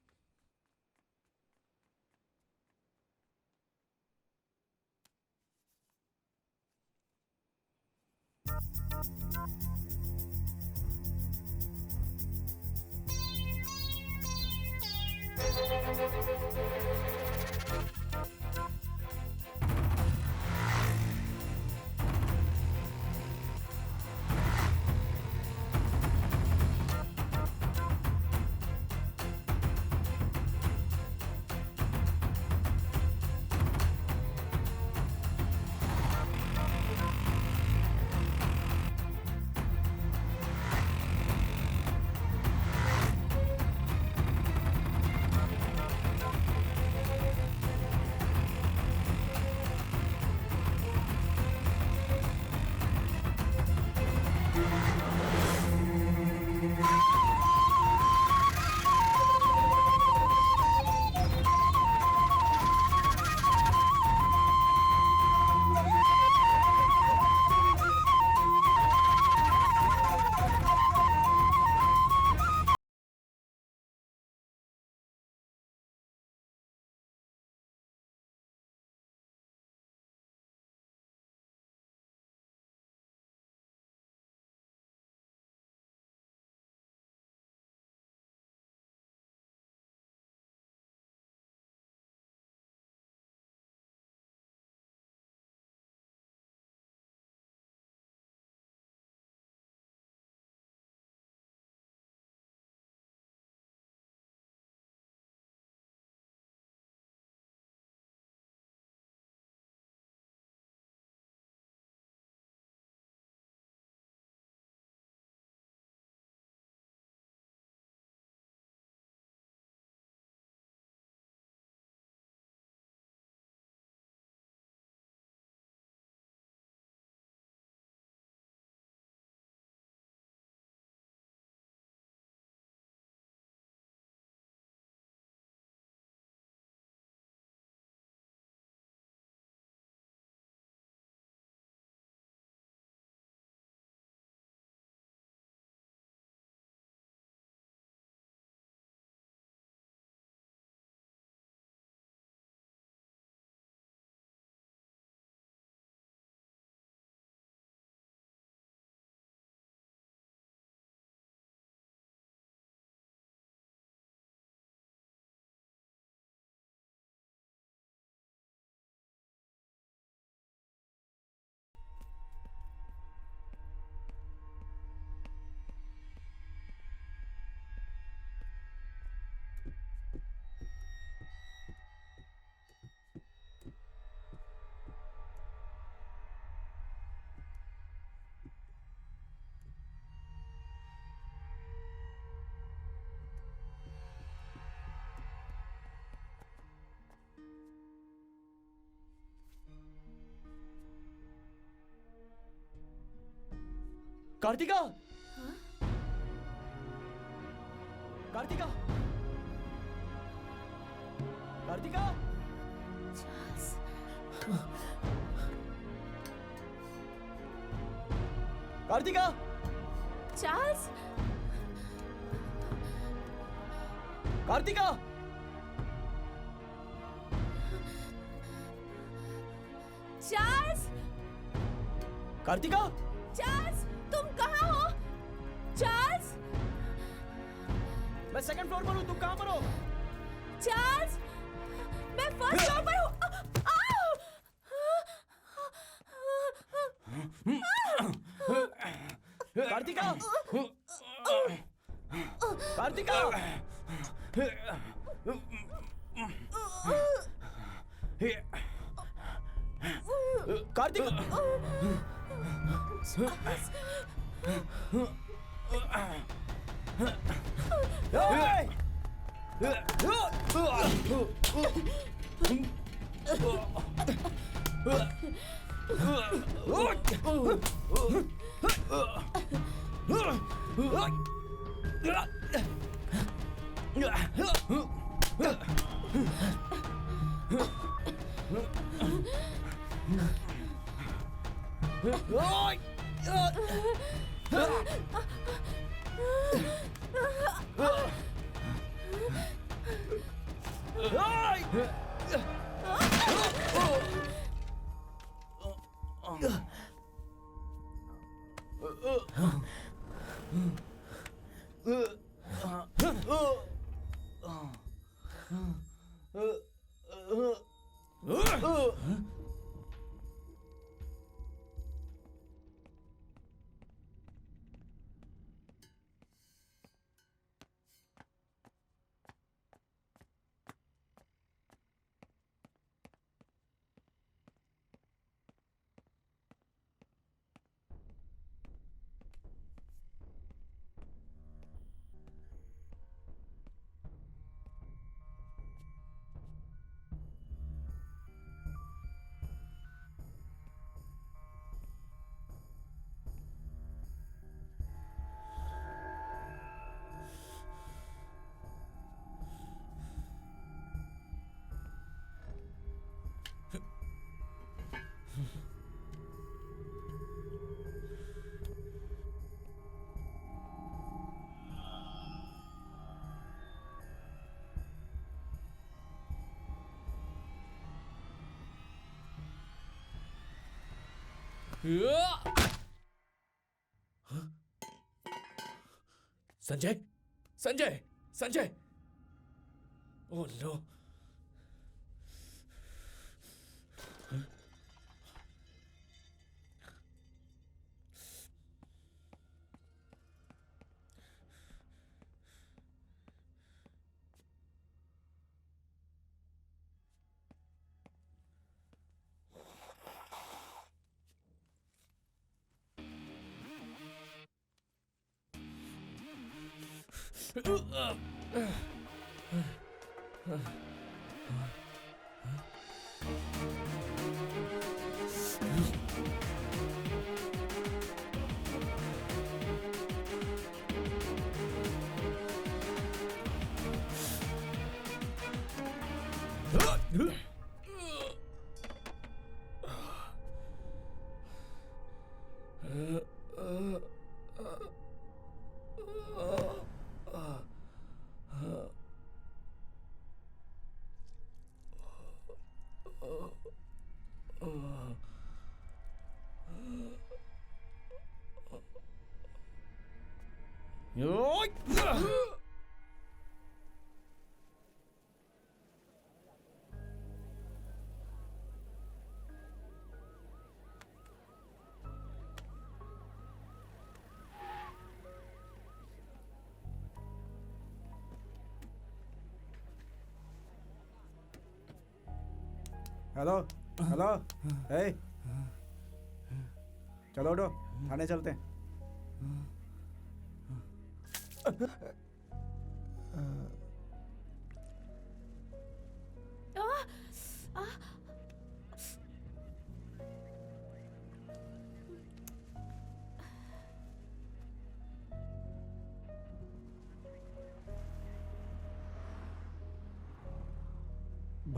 Kartika! Kartika! Kartika! Kartika! Charles, Kartika! Charles, Kartika! Charles, तुम कहाँ हो? चार्ल्स, मैं सेकंड फ्लोर पर हूँ, तुम कहाँ पर हो? चार्ल्स, मैं फर्स्ट फ्लोर पर हूँ। Kartika! Kartika! Kartika! Sanjay, Sanjay, Sanjay! Oh no! Hello hello, hey, चलो उठो, थाने चलते हैं।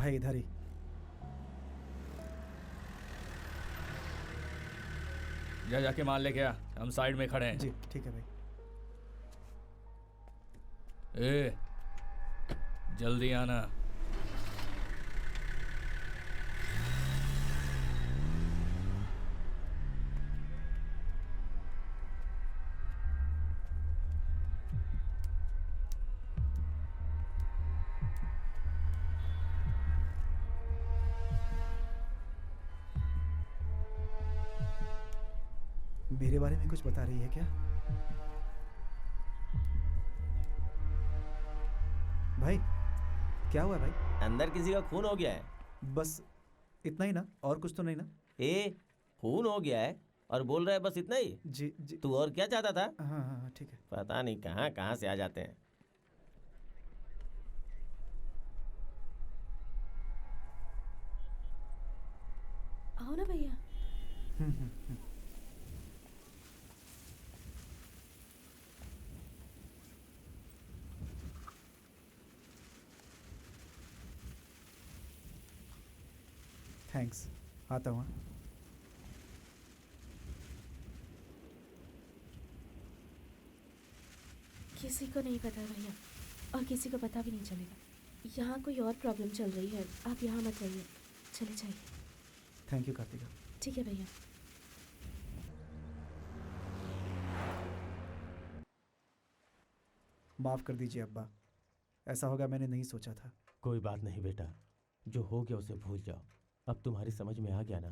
भाई इधर ही। जा जाके माल लेके आ, हम साइड में खड़े हैं। जी ठीक है भाई। ए, जल्दी आना। मेरे बारे में कुछ बता रही है क्या? भाई क्या हुआ भाई? अंदर किसी का खून हो गया है। बस इतना ही ना, और कुछ तो नहीं ना? खून हो गया है और बोल रहा है बस इतना ही? जी जी। तू और क्या चाहता था? हाँ हाँ हाँ, ठीक है। पता नहीं कहाँ कहाँ से आ जाते हैं। आओ ना भैया। हम्म। थैंक्स, आता हूँ। किसी को नहीं पता भैया, और किसी को पता भी नहीं चलेगा। यहाँ कोई और प्रॉब्लम चल रही है, आप यहाँ मत रहिए, चले जाइए। Thank you Kartika. ठीक है भैया। माफ़ कर दीजिए अब्बा, ऐसा होगा मैंने नहीं सोचा था। कोई बात नहीं बेटा, जो हो गया उसे भूल जाओ। अब तुम्हारी समझ में आ गया ना